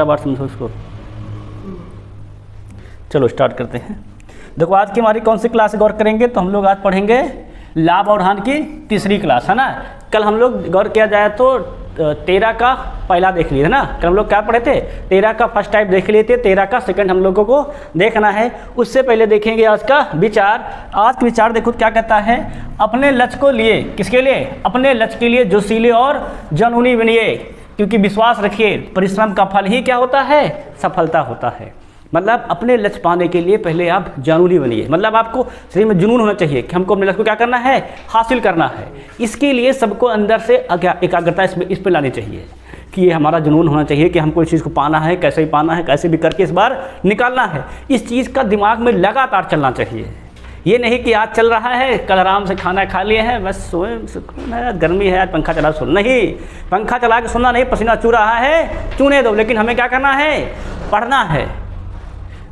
15 बार समझो इसको। चलो स्टार्ट करते हैं। देखो आज की हमारी कौन सी क्लास गौर करेंगे, तो हम लोग आज पढ़ेंगे लाभ और हानि की तीसरी क्लास, है ना। कल हम लोग गौर किया जाए तो 13 का पहला देख लिए है ना। कल हम लोग क्या पढ़े थे, 13 का फर्स्ट टाइप देख लिए थे, 13 का सेकंड हम लोगों को देखना है। उससे पहले देखेंगे आज का विचार। आज का विचार देखो क्या कहता है, अपने लक्ष्य को लिए, किसके लिए, अपने लक्ष्य के लिए जोशीले और जुनूनी बनिए, क्योंकि विश्वास रखिए परिश्रम का फल ही क्या होता है, सफलता होता है। मतलब अपने लक्ष्य पाने के लिए पहले आप जुनूनी बनिए, मतलब आपको शरीर में जुनून होना चाहिए कि हमको अपने लक्ष्य को क्या करना है, हासिल करना है। इसके लिए सबको अंदर से एकाग्रता इस पर लानी चाहिए कि ये हमारा जुनून होना चाहिए कि हमको इस चीज़ को पाना है, कैसे भी पाना है, कैसे भी करके इस बार निकालना है। इस चीज़ का दिमाग में लगातार चलना चाहिए। ये नहीं कि आज चल रहा है, कल आराम से खाना खा लिए हैं, बस सोए सुकून है, गर्मी है आज पंखा चला सो, नहीं, पंखा चला के सोना नहीं, पसीना चू रहा है चूने दो, लेकिन हमें क्या करना है, पढ़ना है।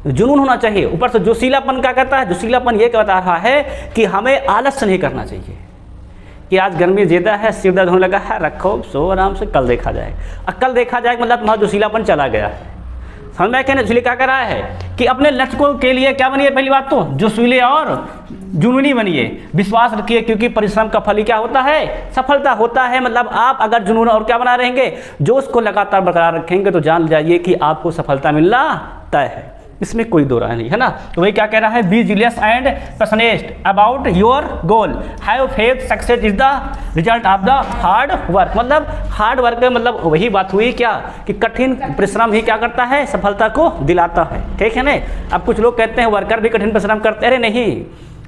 जुनून होना चाहिए। ऊपर से जोशीलापन क्या करता है, जोशीलापन ये बता रहा है कि हमें आलस्य नहीं करना चाहिए कि आज गर्मी ज़्यादा है, सिर दर्द होने लगा है, रखो सो आराम से, कल देखा जाएगा। कल देखा जाएगा मतलब तुम्हारा जोशीलापन चला गया है। समझ में कहने जोशीले क्या कर रहा है कि अपने लक्ष्य के लिए क्या बनिए, पहली बात तो जोशीले और जुनूनी बनिए, विश्वास रखिए, क्योंकि परिश्रम का फल ही क्या होता है, सफलता होता है। मतलब आप अगर जुनून और क्या बना रहेंगे, जोश को लगातार बरकरार रखेंगे तो जान जाइए कि आपको सफलता मिलना तय है, इसमें कोई दो राय नहीं, है ना। तो वही क्या कह रहा है, be zealous and passionate about your goal, have faith success is the result of the hard work. मतलब हार्ड वर्क मतलब वही बात हुई क्या कि कठिन परिश्रम ही क्या करता है, सफलता को दिलाता है, ठीक है ना। अब कुछ लोग कहते हैं वर्कर भी कठिन परिश्रम करते हैं, अरे नहीं,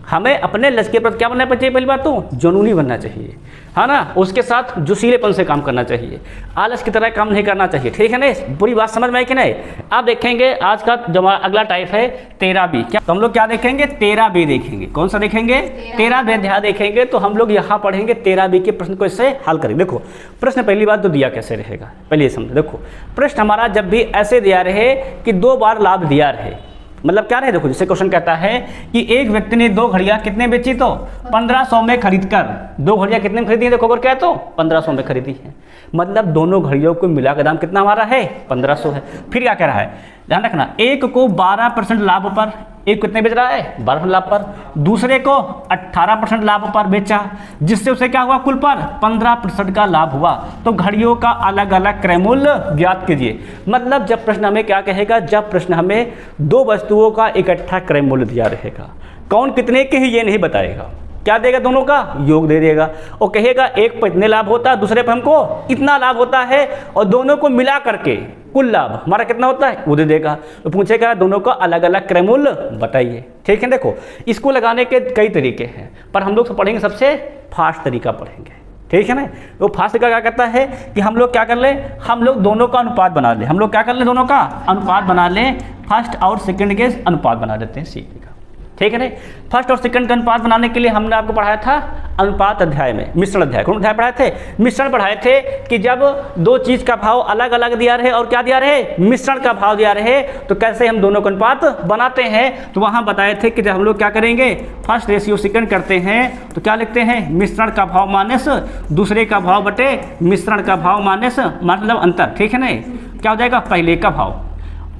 हमें अपने लक्ष्य के प्रति क्या बनना चाहिए, पहली बात तो जुनूनी बनना चाहिए, है ना। उसके साथ जोशीलेपन से काम करना चाहिए, आलस की तरह काम नहीं करना चाहिए, ठीक है ना। पूरी बात समझ में आई कि नहीं। आप देखेंगे आज का जो अगला टाइप है 13B, क्या तो हम लोग क्या देखेंगे, 13B देखेंगे। कौन सा देखेंगे, 13B अध्याय देखेंगे। तो हम लोग यहाँ पढ़ेंगे 13B के प्रश्न को इससे हल करेंगे। देखो प्रश्न पहली बात तो दिया कैसे रहेगा, पहले ये समझो। देखो प्रश्न हमारा जब भी ऐसे दिया रहे कि 2 बार लाभ दिया रहे, मतलब क्या रहे, देखो जैसे क्वेश्चन कहता है कि एक व्यक्ति ने 2 घड़ियां कितने बेची, तो 1500 में खरीद कर 2 घड़ियां कितने में खरीदी है, देखो अगर क्या तो 1500 में खरीदी है। मतलब दोनों घड़ियों को मिला का दाम कितना हमारा है, 1500 है। फिर क्या कह रहा है, ध्यान रखना, एक को 12% लाभ पर, एक कितने बेच रहा है, 12% लाभ पर, दूसरे को 18% लाभ पर बेचा, जिससे उसे क्या हुआ, कुल पर 15% का लाभ हुआ। तो घड़ियों का अलग अलग क्रय मूल्य ज्ञात कीजिए। मतलब जब प्रश्न हमें क्या कहेगा, जब प्रश्न हमें 2 वस्तुओं का इकट्ठा क्रय मूल्य दिया रहेगा, कौन कितने के ही ये नहीं बताएगा, क्या देगा, दोनों का योग दे देगा और कहेगा एक पर इतने लाभ होता है, दूसरे पर हमको इतना लाभ होता है, और दोनों को मिला करके कुल लाभ हमारा कितना होता है वो दे देगा। तो पूछेगा दोनों का अलग अलग क्रय मूल्य बताइए, ठीक है। देखो इसको लगाने के कई तरीके हैं, पर हम लोग पढ़ेंगे सबसे फास्ट तरीका पढ़ेंगे, ठीक है ना। वो फास्ट तरीका क्या कहता है कि हम लोग क्या कर ले, हम लोग दोनों का अनुपात बना ले, हम लोग क्या कर ले, दोनों का अनुपात बना ले, फर्स्ट और सेकंड के अनुपात बना देते हैं, सीखने का, ठीक है ना। फर्स्ट और सेकंड का अनुपात बनाने के लिए हमने आपको पढ़ाया था अनुपात अध्याय में, मिश्रण अध्याय, कौन अध्याय पढ़ाए थे, मिश्रण पढ़ाए थे कि जब 2 चीज़ का भाव अलग अलग दिया रहे और क्या दिया रहे, मिश्रण का भाव दिया रहे, तो कैसे हम दोनों का अनुपात बनाते हैं। तो वहाँ बताए थे कि जब हम लोग क्या करेंगे, फर्स्ट रेशियो सेकंड करते हैं तो क्या लिखते हैं, मिश्रण का भाव माइनस दूसरे का भाव बटे मिश्रण का भाव माइनस मतलब अंतर, ठीक है ना। क्या हो जाएगा, पहले का भाव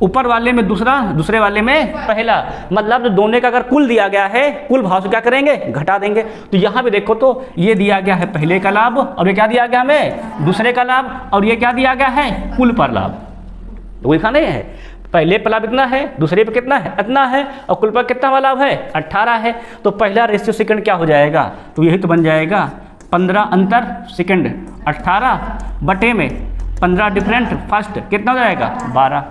ऊपर वाले में दूसरा, दूसरे वाले में पहला, मतलब दोनों का अगर कुल दिया गया है, कुल भाव से क्या करेंगे, घटा देंगे। तो यहाँ पे देखो तो ये दिया गया है पहले का लाभ, और ये क्या दिया गया हमें, दूसरे का लाभ, और ये क्या दिया गया है, कुल पर लाभ। तो वही लिखा नहीं है, पहले पर लाभ इतना है, दूसरे पर कितना है, इतना है, और कुल पर कितना वाला लाभ है, 18 है। तो पहला रेशियो सेकंड क्या हो जाएगा, तो यही तो बन जाएगा 15 अंतर सेकंड 18 बटे में 15 डिफरेंट फर्स्ट, कितना हो जाएगा, 12।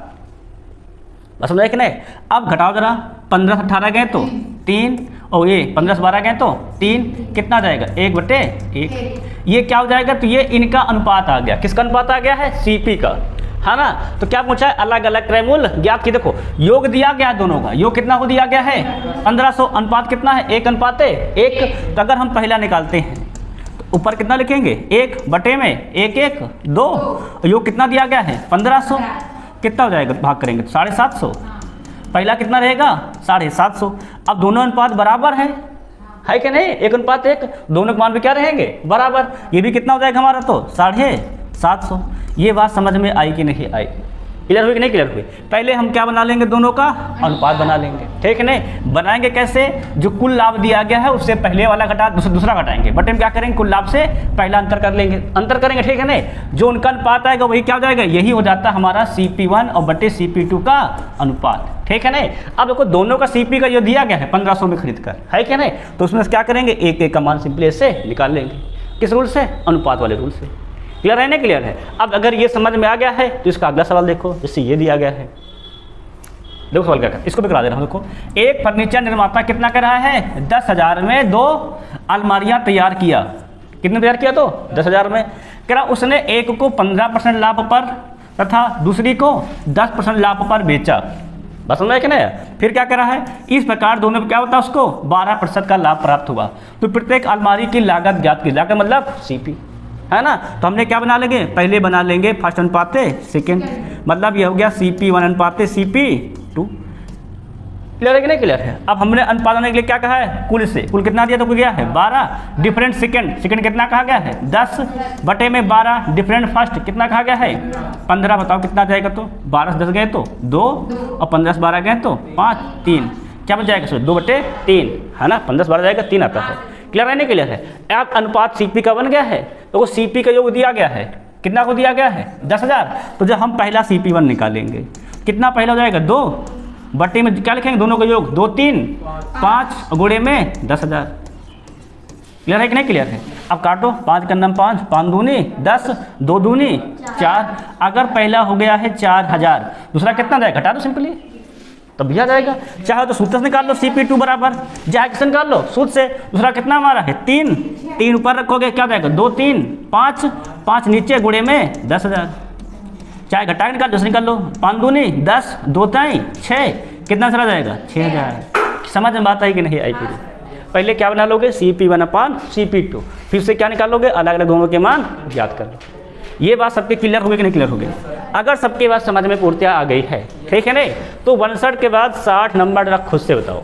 बस समझ कि नहीं। अब घटाओ जरा, 15 से 18 गए तो 3, और ये 15 से 12 गए तो 3, कितना जाएगा, 1/1। ये क्या हो जाएगा, तो ये इनका अनुपात आ गया, किसका अनुपात आ गया है, CP का, है ना। तो क्या पूछा है, अलग अलग क्रय मूल्य ज्ञात की। देखो योग दिया गया दोनों का, योग कितना को दिया गया है, 1500, अनुपात कितना है, 1:1। तो अगर हम पहला निकालते हैं तो ऊपर कितना लिखेंगे, 1 बटे में 1 1 2, योग कितना दिया गया है, 1500, कितना हो जाएगा, भाग करेंगे तो 750। पहला कितना रहेगा, 750। अब दोनों अनुपात बराबर है कि नहीं, 1:1, दोनों के मान भी क्या रहेंगे, बराबर। ये भी कितना हो जाएगा हमारा, तो 750। ये बात समझ में आई कि नहीं आई, क्लियर हुई कि नहीं क्लियर हुई? पहले हम क्या बना लेंगे, दोनों का अनुपात बना लेंगे, ठीक है नहीं? बनाएंगे कैसे, जो कुल लाभ दिया गया है उससे पहले वाला घटा दूसरा घटाएंगे, बटे में क्या करेंगे, कुल लाभ से पहला अंतर कर लेंगे, अंतर करेंगे, ठीक है नहीं? जो उनका अनुपात आएगा वही क्या हो जाएगा, यही हो जाता है हमारा CP1 और बटे CP2 का अनुपात, ठीक है नहीं? अब देखो दोनों का CP का जो दिया गया है 1500 में खरीद कर, है क्या नहीं? तो उसमें क्या करेंगे, एक एक का मान सिंपली ऐसे निकाल लेंगे, किस रूल से, अनुपात वाले रूल से। क्लियर है ना, क्लियर है? अब अगर ये समझ में आ गया है तो इसका अगला सवाल देखो, जैसे ये दिया गया है, देखो सवाल क्या है, इसको भी करा दे रहा हूँ। देखो, एक फर्नीचर निर्माता कितना कर रहा है, 10,000 में 2 अलमारियाँ तैयार किया, कितने तैयार किया, तो 10,000 में। कह रहा उसने एक को 15% लाभ पर तथा दूसरी को 10% लाभ पर बेचा, बस समझ में कि नहीं? फिर क्या करा है, इस प्रकार दोनों क्या होता है, उसको 12% का लाभ प्राप्त हुआ। तो प्रत्येक अलमारी की लागत ज्ञात की, लागत मतलब CP, है ना? तो हमने क्या बना लेंगे, पहले बना लेंगे फर्स्ट अनुपात सेकेंड, मतलब ये हो गया CP1 अनुपात CP2। क्लियर है कि नहीं क्लियर है? अब हमने अनुपात बनाने के लिए क्या कहा है, कुल से, कुल कितना दिया, तो गया है 12, डिफरेंट सेकेंड, सेकेंड कितना कहा गया है 10 बटे में 12, डिफरेंट फर्स्ट कितना कहा गया है 15, बताओ कितना जाएगा, तो 12 से 10 गए तो 2 और 15 से 12 गए तो 5, 3, क्या बन जाएगा, 2/3, है ना? 15 से 12 जाएगा 3 आता है। क्लियर है नहीं क्लियर है? अब अनुपात CP का बन गया है, तो वो CP का जो दिया गया है, कितना को दिया गया है 10,000, तो जब हम पहला CP1 निकालेंगे, कितना पहला हो जाएगा 2 बटे में क्या लिखेंगे, दोनों का योग 2, 3, 5 गुणे में 10,000। क्लियर है कि नहीं क्लियर है? अब काटो, 5 का नाम 5, 5 दूनी 10, 2 दूनी 4, अगर पहला हो गया है 4,000, दूसरा कितना जाएगा, घटा दो सिंपली, तब भी आ जाएगा। चाहे तो सूत्र से निकाल लो, CP2 बराबर, चाहे किससे निकाल लो, सूत्र से। दूसरा कितना हमारा है 3, 3 ऊपर रखोगे क्या जाएगा 2, 3, 5, 5 नीचे गुणे में 10,000, चाहे घटा के निकाल, दूसरा निकाल लो, 5 दूनी 10, 2 ताई 6, कितना चला जाएगा 6,000। समझ में बात आई कि नहीं आई? पूरी पहले क्या बना लोगे, CP1 अपान CP2, फिर से क्या निकालोगे, अलग अलग दोनों के मान याद कर लो। ये बात सबके क्लियर हो गई कि नहीं क्लियर हो गई? अगर सबके बात समझ में पूर्तियाँ आ गई है, ठीक है नहीं, तो 62 के बाद 60 नंबर रख, खुद से बताओ।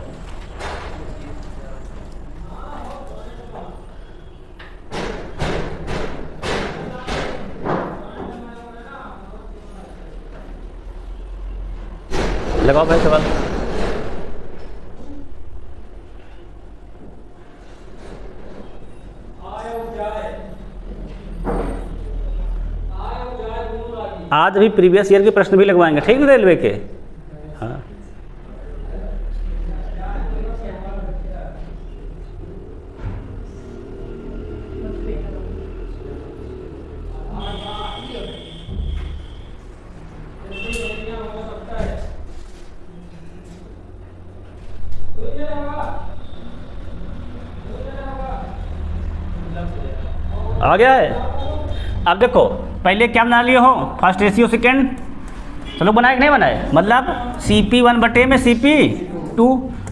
लगाओ भाई सवाल। आज भी प्रीवियस ईयर के प्रश्न भी लगवाएंगे, ठीक है, रेलवे के। हाँ, आ गया है। अब देखो, पहले क्या बना लिए हो, फर्स्ट रेशियो सेकेंड, चलो बनाए कि नहीं बनाए, मतलब CP1 बटे में CP2।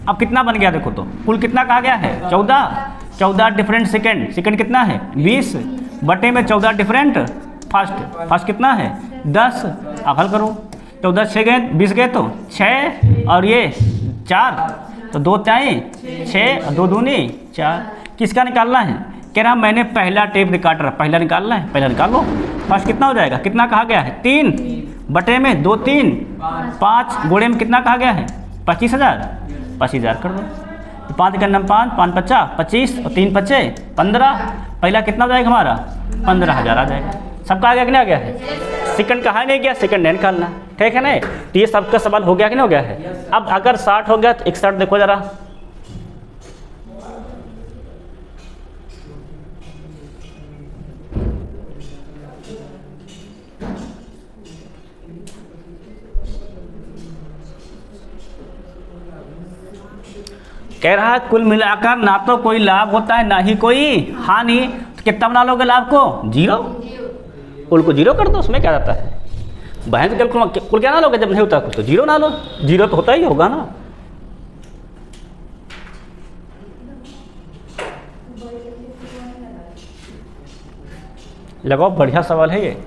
अब कितना बन गया देखो, तो कुल कितना कहा गया है 14 डिफरेंट सेकेंड, सेकेंड कितना है 20 बटे में 14 डिफरेंट फर्स्ट, फर्स्ट कितना है 10। अब हल करो, 14 6 गए 20 गए तो 6 और ये 4, तो 2 ताई 6 और 2 दूनी 4। किसका निकालना है, कह रहा मैंने पहला टेप रिकॉर्डर पहला निकालना है, पहला निकाल लो। फर्स्ट कितना हो जाएगा, कितना कहा गया है 3 बटे में 2 3 5 गुणे में कितना कहा गया है 25,000, 25,000 कर दो। तो 5 का नाम 5, 5 50 25 और 3 बचे 15, पहला कितना हो जाएगा हमारा 15,000 आ जाएगा। सबका आ गया कि नहीं आ गया है? सेकंड कहा नहीं गया, सेकंड नहीं निकालना, ठीक है नहीं? तो ये सबका सवाल हो गया कि नहीं हो गया है? अब अगर 60 हो गया तो 61 देखो जरा, कह रहा है कुल मिलाकर ना तो कोई लाभ होता है ना ही कोई हानि। तो कितना बना लोगे लाभ को 0, कुल को 0 कर दो, उसमें क्या जाता है बहन, कुल क्या ना लोगे, जब नहीं होता कुछ तो 0 ना लो, 0 तो होता ही होगा ना। लगाओ, बढ़िया सवाल है ये।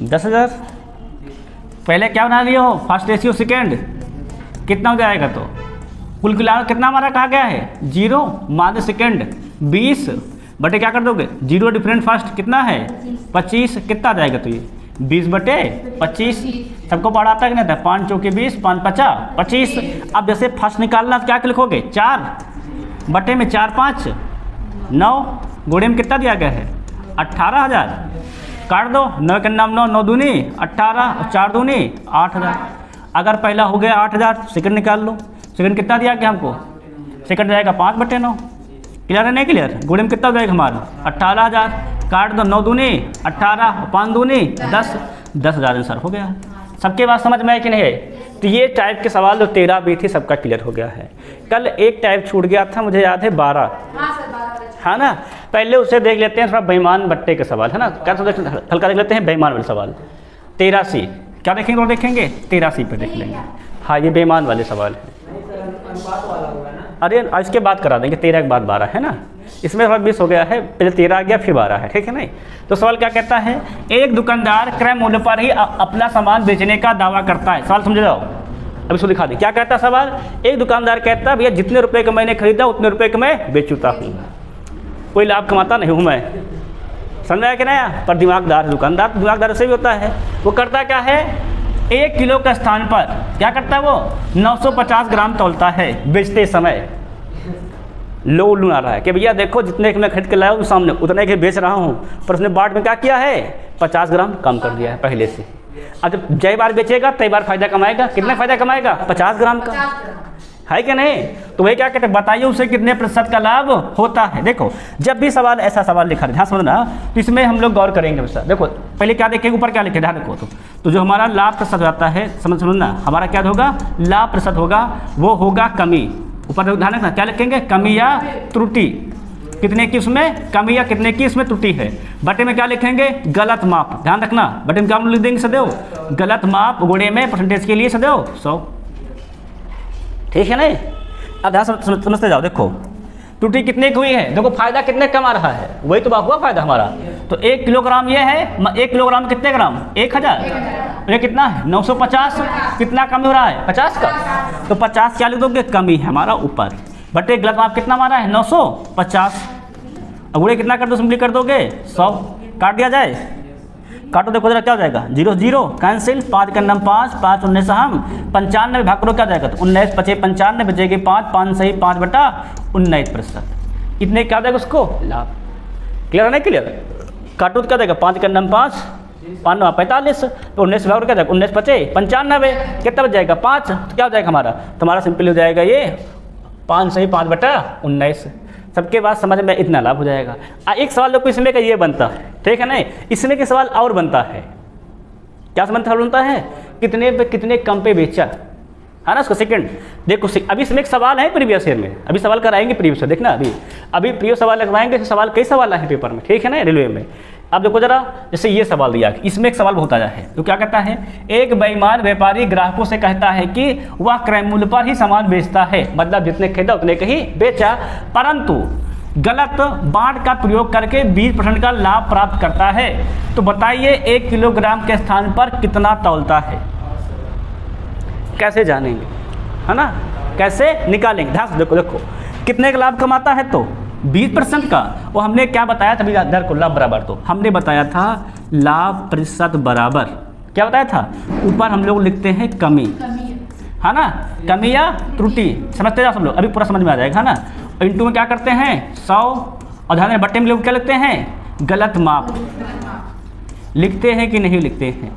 10,000। पहले क्या बना लिए हो, फर्स्ट रेशियो सेकेंड, कितना हो जाएगा? तो कुल किला कितना हमारा कहा गया है 0 माध्य सेकेंड 20 बटे क्या कर दोगे 0 डिफरेंट फर्स्ट कितना है 25, कितना आ जाएगा? तो ये 20 बटे 25 सबको बढ़ाता कि नहीं था, 5 चौके 20 5 50 25। अब जैसे फर्स्ट निकालना तो क्या लिखोगे 4 बटे में 4 5 9 गुणे में कितना दिया गया है 18,000, काट दो 9 के नाम 9 9 दूनी 18 और 4 दूनी 8,000। अगर पहला हो गया 8,000 सेकंड निकाल लो, सेकंड कितना दिया गया हमको, सेकंड जाएगा 5 बटे 9। क्लियर है नहीं क्लियर? गुणे में कितना जाएगा हमारा 18,000, काट दो 9 दूनी 18 और 5 दूनी 10, 10,000 आंसर हो गया। सबके बात समझ में आए कि नहीं है? तो ये टाइप के सवाल जो 13 भी थी सबका क्लियर हो गया है। कल एक टाइप छूट गया था, मुझे याद है 12, है ना, पहले उसे देख लेते हैं, थोड़ा बेईमान बट्टे के सवाल है ना, क्या हल्का देख लेते हैं बेईमान वाले सवाल। 13C क्या देखेंगे और देखेंगे 13C पे देख लेंगे। हाँ ये बेईमान वाले सवाल है। अरे इसके बाद करा देंगे 13 के बाद 12 है ना, इसमें थोड़ा मिस हो गया है, पहले 13 आ गया फिर 12 है, ठीक है नहीं। तो सवाल क्या कहता है, एक दुकानदार क्रय मूल्य पर ही अपना सामान बेचने का दावा करता है। सवाल समझ जाओ, अभी इसको दिखा दी। क्या कहता है सवाल, एक दुकानदार कहता है भैया जितने रुपए का मैंने खरीदा उतने रुपए का मैं बेचता हूँ, कोई लाभ कमाता नहीं हूँ मैं, समझ आया कि नया। पर दिमागदार दुकानदार, दिमागदार से भी होता है, वो करता क्या है 1 किलो का स्थान पर क्या करता है वो 950 ग्राम तौलता है बेचते समय। लो उल्लू आ रहा है कि भैया देखो जितने के मैं खरीद के लाया हूँ सामने उतने के बेच रहा हूँ, पर उसने बाट में क्या किया है 50 ग्राम कम कर दिया है पहले से। अब जब जय बार बेचेगा तय बार फायदा कमाएगा, कितना फायदा कमाएगा 50 ग्राम का, है कि नहीं। तो वही क्या कहते हैं, बताइए उसे कितने प्रतिशत का लाभ होता है। देखो जब भी सवाल ऐसा सवाल लिखा ध्यान समझना, तो इसमें हम लोग गौर करेंगे वैसा। देखो पहले क्या देखेंगे, ऊपर क्या लिखे ध्यान रखो। तो जो हमारा लाभ प्रतिशत होता है समझना, हमारा क्या होगा लाभ प्रतिशत होगा, वो होगा कमी। ऊपर ध्यान रखना क्या लिखेंगे, कमी या त्रुटि, कितने की उसमें कमी या कितने की इसमें त्रुटि है। बटे में क्या लिखेंगे गलत माप, ध्यान रखना बटे में क्या लिख देंगे सदैव गलत माप, गुणे में परसेंटेज के लिए सदैव 100, ठीक है नहीं। अब ध्यान समझते जाओ। देखो त्रुटि कितने की हुई है, देखो फायदा कितने कमा रहा है, वही तो हुआ फायदा हमारा। तो 1 किलोग्राम ये है, 1 किलोग्राम कितने ग्राम 1000, ये कितना है 950, कितना कमी हो रहा है 50 का, तो 50 क्या लिख दोगे कमी है हमारा ऊपर, बटे गलत माप कितना हमारा है 950, अब गुणे कितना कर दो सिंपली कर दोगे 100, काट दिया जाए, काटो देखो जरा क्या हो जाएगा 0 0 कैंसिल, 5 का नाम 5 5 19 हम 95 भाग करो क्या जाएगा, तो 19 5 95 बचेगी 5 5 सही 5 बटा 19%, इतने क्या जाएगा उसको लाभ। क्लियर है नहीं क्लियर? काटो तो क्या जाएगा 5 का नाम 5 5 9 45, तो 19 भाग क्या जाएगा 19 5 95, कितना बच जाएगा 5, तो क्या हो जाएगा हमारा, तुम्हारा सिंपल हो जाएगा ये 5 सही 5 बटा 19। सबके बाद समझ में इतना लाभ हो जाएगा। एक सवाल देखो इसमें का ये बनता है, ठीक है नहीं, इसमें के सवाल और बनता है, क्या सवाल बनता है कितने पे कितने कम पे बेचा, है ना। उसको सेकंड देखो, अभी इसमें एक सवाल है प्रीवियस ईयर में, अभी सवाल कराएंगे प्रीवियस ईयर, देखना अभी प्रीवियस सवाल लगवाएंगे, सवाल कई सवाल आए हैं पेपर में, ठीक है ना रेलवे में। अब देखो जरा, जैसे ये सवाल दिया, इसमें एक सवाल बहुत आया है, तो क्या कहता है एक बेईमान व्यापारी ग्राहकों से कहता है कि वह क्रय मूल्य पर ही सामान बेचता है, मतलब जितने खरीदा उतने का ही बेचा, परंतु गलत बांट का प्रयोग करके 20% का लाभ प्राप्त करता है। तो बताइए 1 किलोग्राम के स्थान पर कितना तौलता है, कैसे जानेंगे, है ना, कैसे निकालेंगे। ध्यान से देखो कितने का लाभ कमाता है, तो 20% का। और हमने क्या बताया था अभी इधर को लाभ बराबर, तो हमने बताया था लाभ प्रतिशत बराबर क्या बताया था, ऊपर हम लोग लिखते हैं कमी, है ना, कमी या त्रुटि, समझते जाओ सब लोग, अभी पूरा समझ में आ जाएगा, है ना। इंटू में क्या करते हैं 100, और ध्यान बट्टे में लोग क्या लिखते हैं गलत माप, लिखते हैं कि नहीं लिखते हैं,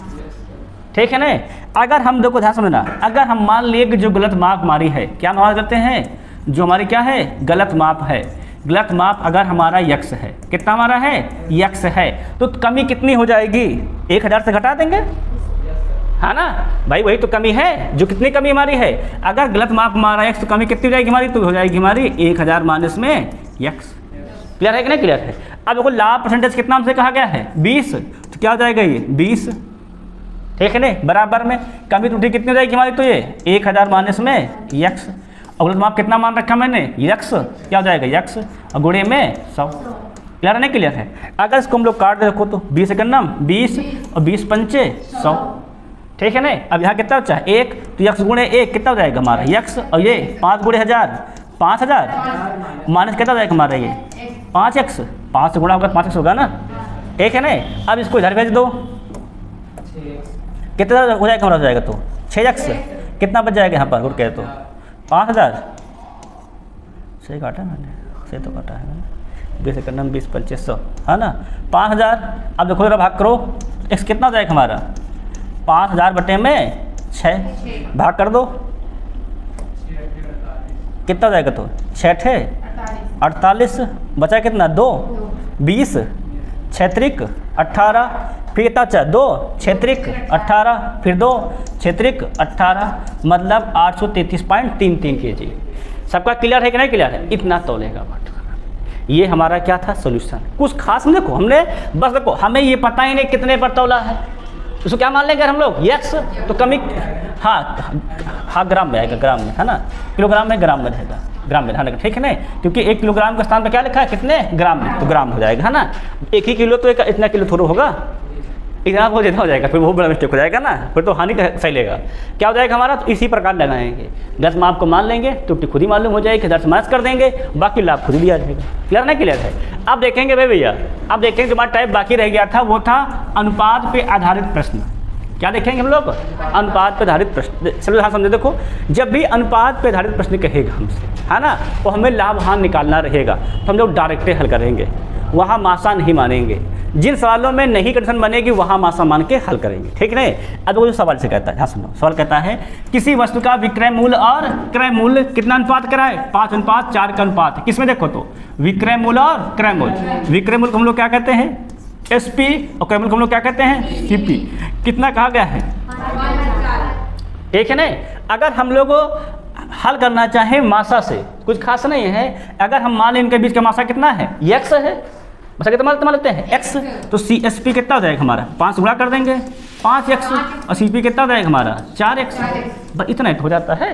ठीक है ना। अगर हम देखो ध्यान समझना, अगर हम मान लिए कि जो गलत माप हमारी है, क्या माप करते हैं, जो हमारी क्या है गलत माप है, गलत माप अगर हमारा यक्स है, कितना हमारा है यक्स है, तो कमी कितनी हो जाएगी 1000 से घटा देंगे, है ना भाई, वही तो कमी है, जो कितनी कमी हमारी है, अगर गलत माप हमारा यक्स तो कमी कितनी हो जाएगी हमारी, तो हो जाएगी हमारी 1000 माइनस में यक्स। क्लियर है कि नहीं क्लियर है। अब देखो लाभ परसेंटेज कितना हमसे कहा गया है 20, तो क्या हो जाएगा ये 20, ठीक है नहीं, बराबर में कमी त्रुटि कितनी हो जाएगी हमारी, तो ये 1000 माइनस में यक्स, और गलत माप कितना मान रखा मैंने यक्स, क्या हो जाएगा यक्स, और गुणे में 100, क्लियर है नहीं क्लियर है? अगर इसको हम लोग काट दे रखो तो 20 एकम 20 और 20 पंचे 100, ठीक है नहीं? अब यहाँ कितना बचा 1, तो x गुणे 1 कितना हो जाएगा हमारा x, और ये 5 गुणे 1000 5000 माइनस कितना हो जाएगा हमारा ये 5x, 5 से गुणा होगा 5x होगा ना, ठीक है नहीं? अब इसको इधर भेज दो, कितना हो जाएगा हमारा, हो जाएगा तो 6x, कितना बच जाएगा यहाँ पर गुड़ कहे तो 5000, सही काटा मैंने, सही तो काटा है मैंने, 20 एकम 20 पंचे 100 है ना 5000। अब देखो जरा भाग करो, x कितना हो जाएगा हमारा 5000 बटे में 6 भाग कर दो, कितना हो जाएगा तो 6 48, बचा कितना 2 20 6 त्रिक 18, फिर कितना बचा 2 6 त्रिक 18, फिर 2 6 त्रिक 18, मतलब 833.33 kg। सबका क्लियर है कि नहीं क्लियर है? इतना तोलेगा बट ये हमारा क्या था सोल्यूशन, कुछ खास नहीं। देखो हमने बस देखो हमें ये पता ही नहीं कितने पर तोला है, उसको क्या मान लेंगे हम लोग x, तो कमी हाँ ग्राम में आएगा, ग्राम में है ना, किलोग्राम में ग्राम में रहेगा, ग्राम में रहने का, ठीक है ना? क्योंकि 1 किलोग्राम के स्थान पर क्या लिखा है कितने ग्राम में, तो ग्राम हो जाएगा है ना। 1 ही किलो तो इतना किलो थोड़ा होगा, इतना हो जितना हो जाएगा, फिर वो बड़ा मिस्टेक हो जाएगा ना, फिर तो हानि का फैलेगा। क्या हो जाएगा हमारा, तो इसी प्रकार लगाएंगे, दस में आपको मान लेंगे त्रुटि खुद ही मालूम हो जाएगी, 10 माइनस कर देंगे, बाकी लाभ खुद ही लिया जाएगा। क्लियर नहीं क्लियर है? अब देखेंगे भाई भैया, अब देखेंगे जो हमारा टाइप बाकी रह गया था वो था अनुपात पे आधारित प्रश्न। क्या देखेंगे हम लोग, अनुपात पे आधारित प्रश्न। चलो हाँ समझे, देखो जब भी अनुपात पे आधारित प्रश्न कहेगा हमसे है ना, तो हमें लाभ हानि निकालना रहेगा, तो हम लोग डायरेक्ट हल करेंगे, वहाँ मासा नहीं मानेंगे। जिन सवालों में नहीं कंडीशन बनेगी वहाँ मासा मान के हल करेंगे, ठीक नहीं? अब वो जो सवाल से कहता है, हाँ सुनो, सवाल कहता है किसी वस्तु का विक्रय मूल्य और क्रय मूल्य कितना अनुपात कराए, 5:4 का अनुपात। किसमें देखो तो विक्रय मूल्य और क्रय मूल्य, विक्रय मूल्य को हम लोग क्या कहते हैं SP, और क्रय मूल्य को हम लोग क्या कहते हैं CP। कितना कहा गया है, ठीक है नहीं? अगर हम लोग हल करना चाहें मासा से, कुछ खास नहीं है, अगर हम मान लें इनके बीच का मासा कितना है x है, मासा कितना मान लेते हैं x, तो CSP कितना हो जाएगा हमारा 5 से गुणा कर देंगे 5x, और CP कितना हो जाएगा हमारा 4x, बस इतना हो जाता है।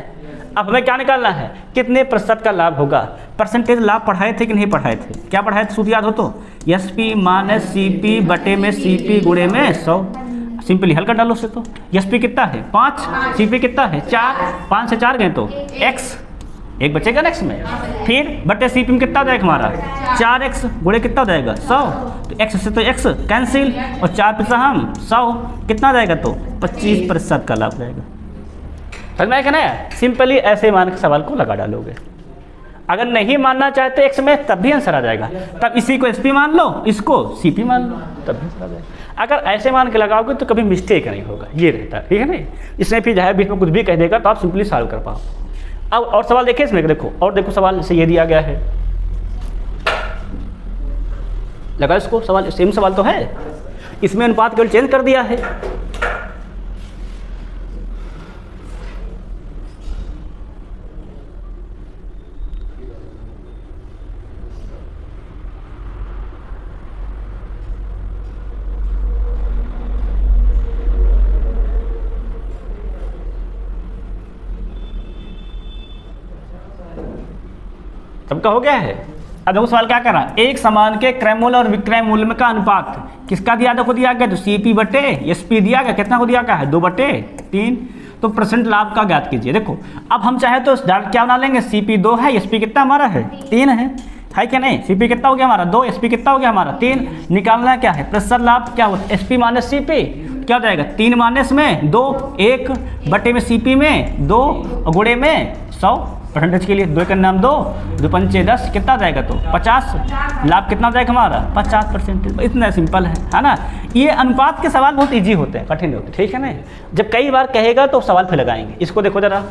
अब हमें क्या निकालना है, कितने प्रतिशत का लाभ होगा। परसेंटेज लाभ पढ़ाए थे कि नहीं पढ़ाए थे, क्या पढ़ाए थे सूत्र याद हो तो, SP माइनस CP बटे में CP गुणे में 100, सिंपली हल कर डालो उससे। तो SP कितना है 5, CP कितना है 4, 5 से 4 गए तो x, एक बचेगा नेक्स्ट में, फिर बटे CP में कितना हो जाएगा हमारा 4x गुणे कितना हो जाएगा 100, तो x से तो x कैंसिल, और 4 पे से हम 100 कितना हो जाएगा तो 25% का लाभ रहेगा। समझ में आएगा ना? सिंपली ऐसे मान के सवाल को लगा डालोगे। अगर नहीं मानना चाहते x में तब भी आंसर आ जाएगा, तब इसी को SP मान लो, इसको CP मान लो, तब भी आंसर आ जाएगा। अगर ऐसे मान के लगाओगे तो कभी मिस्टेक नहीं होगा, ये रहता है, ठीक है नहीं? इसमें फिर चाहे बीच में कुछ भी कह देगा तो आप सिंपली सॉल्व कर पाओ। अब और सवाल देखिए इसमें, देखो और देखो सवाल से ये दिया गया है, लगा इसको सवाल, सेम सवाल तो है, इसमें अनुपात केवल चेंज कर दिया है। सबका हो गया है। अब देखो सवाल क्या कर रहा है, एक सामान के क्रय मूल्य और विक्रय मूल्य में का अनुपात किसका दिया, देखो दिया गया तो CP बटे SP दिया गया, कितना को दिया गया है 2/3, तो परसेंट लाभ का ज्ञात कीजिए। देखो अब हम चाहे तो डायरेक्ट क्या बना लेंगे, CP 2 है, SP कितना हमारा है 3 है क्या नहीं? CP कितना हो गया हमारा 2, SP कितना हो गया हमारा 3। निकालना क्या है प्रतिशत लाभ, क्या होता है SP माइनस CP, क्या हो जाएगा 3 माइनस में 2, 1 बटे में CP में 2 और गुणे में 100 परसेंटेज के लिए 2 का नाम 2, 2 पंचे 10, कितना जाएगा तो 50, लाभ कितना जाएगा हमारा 50%। इतना सिंपल है ना? ये अनुपात के सवाल बहुत इजी होते हैं, कठिन होते हैं, ठीक है ना? जब कई बार कहेगा तो सवाल फिर लगाएंगे। इसको देखो जरा,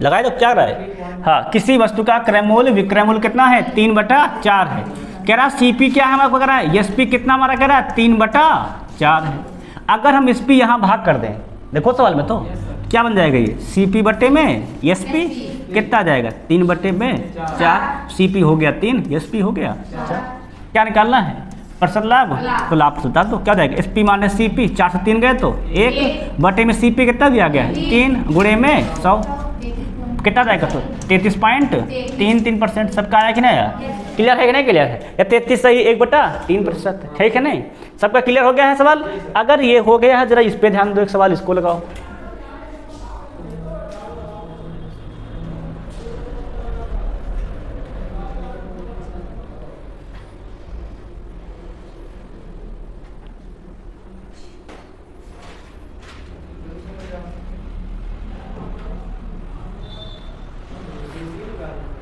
लगाए तो क्या रहा है, हाँ किसी वस्तु का क्रय मूल्य विक्रय मूल्य कितना है 3/4 है। कह रहा CP क्या है हमारा कह रहा है, SP कितना हमारा कह रहा है 3/4 है। अगर हम SP यहाँ भाग कर दें, देखो सवाल में तो क्या बन जाएगा ये CP बटे में SP कितना आ जाएगा 3 बटे में 4, CP हो गया 3, SP हो गया 4। क्या निकालना है प्रतिशत लाभ, तो लाभ बता दो क्या जाएगा SP माइनस CP, 4 से 3 गए तो 1 बटे में CP कितना दिया गया है 3 गुणे में 100 कितना जाएगा तो 33.33%। सबका आया कि नहीं आया, क्लियर है कि नहीं क्लियर है, या 33 सही 1/3%, ठीक है नहीं, सबका क्लियर हो गया है सवाल। अगर ये हो गया है जरा इस पे ध्यान दो, एक सवाल इसको लगाओ।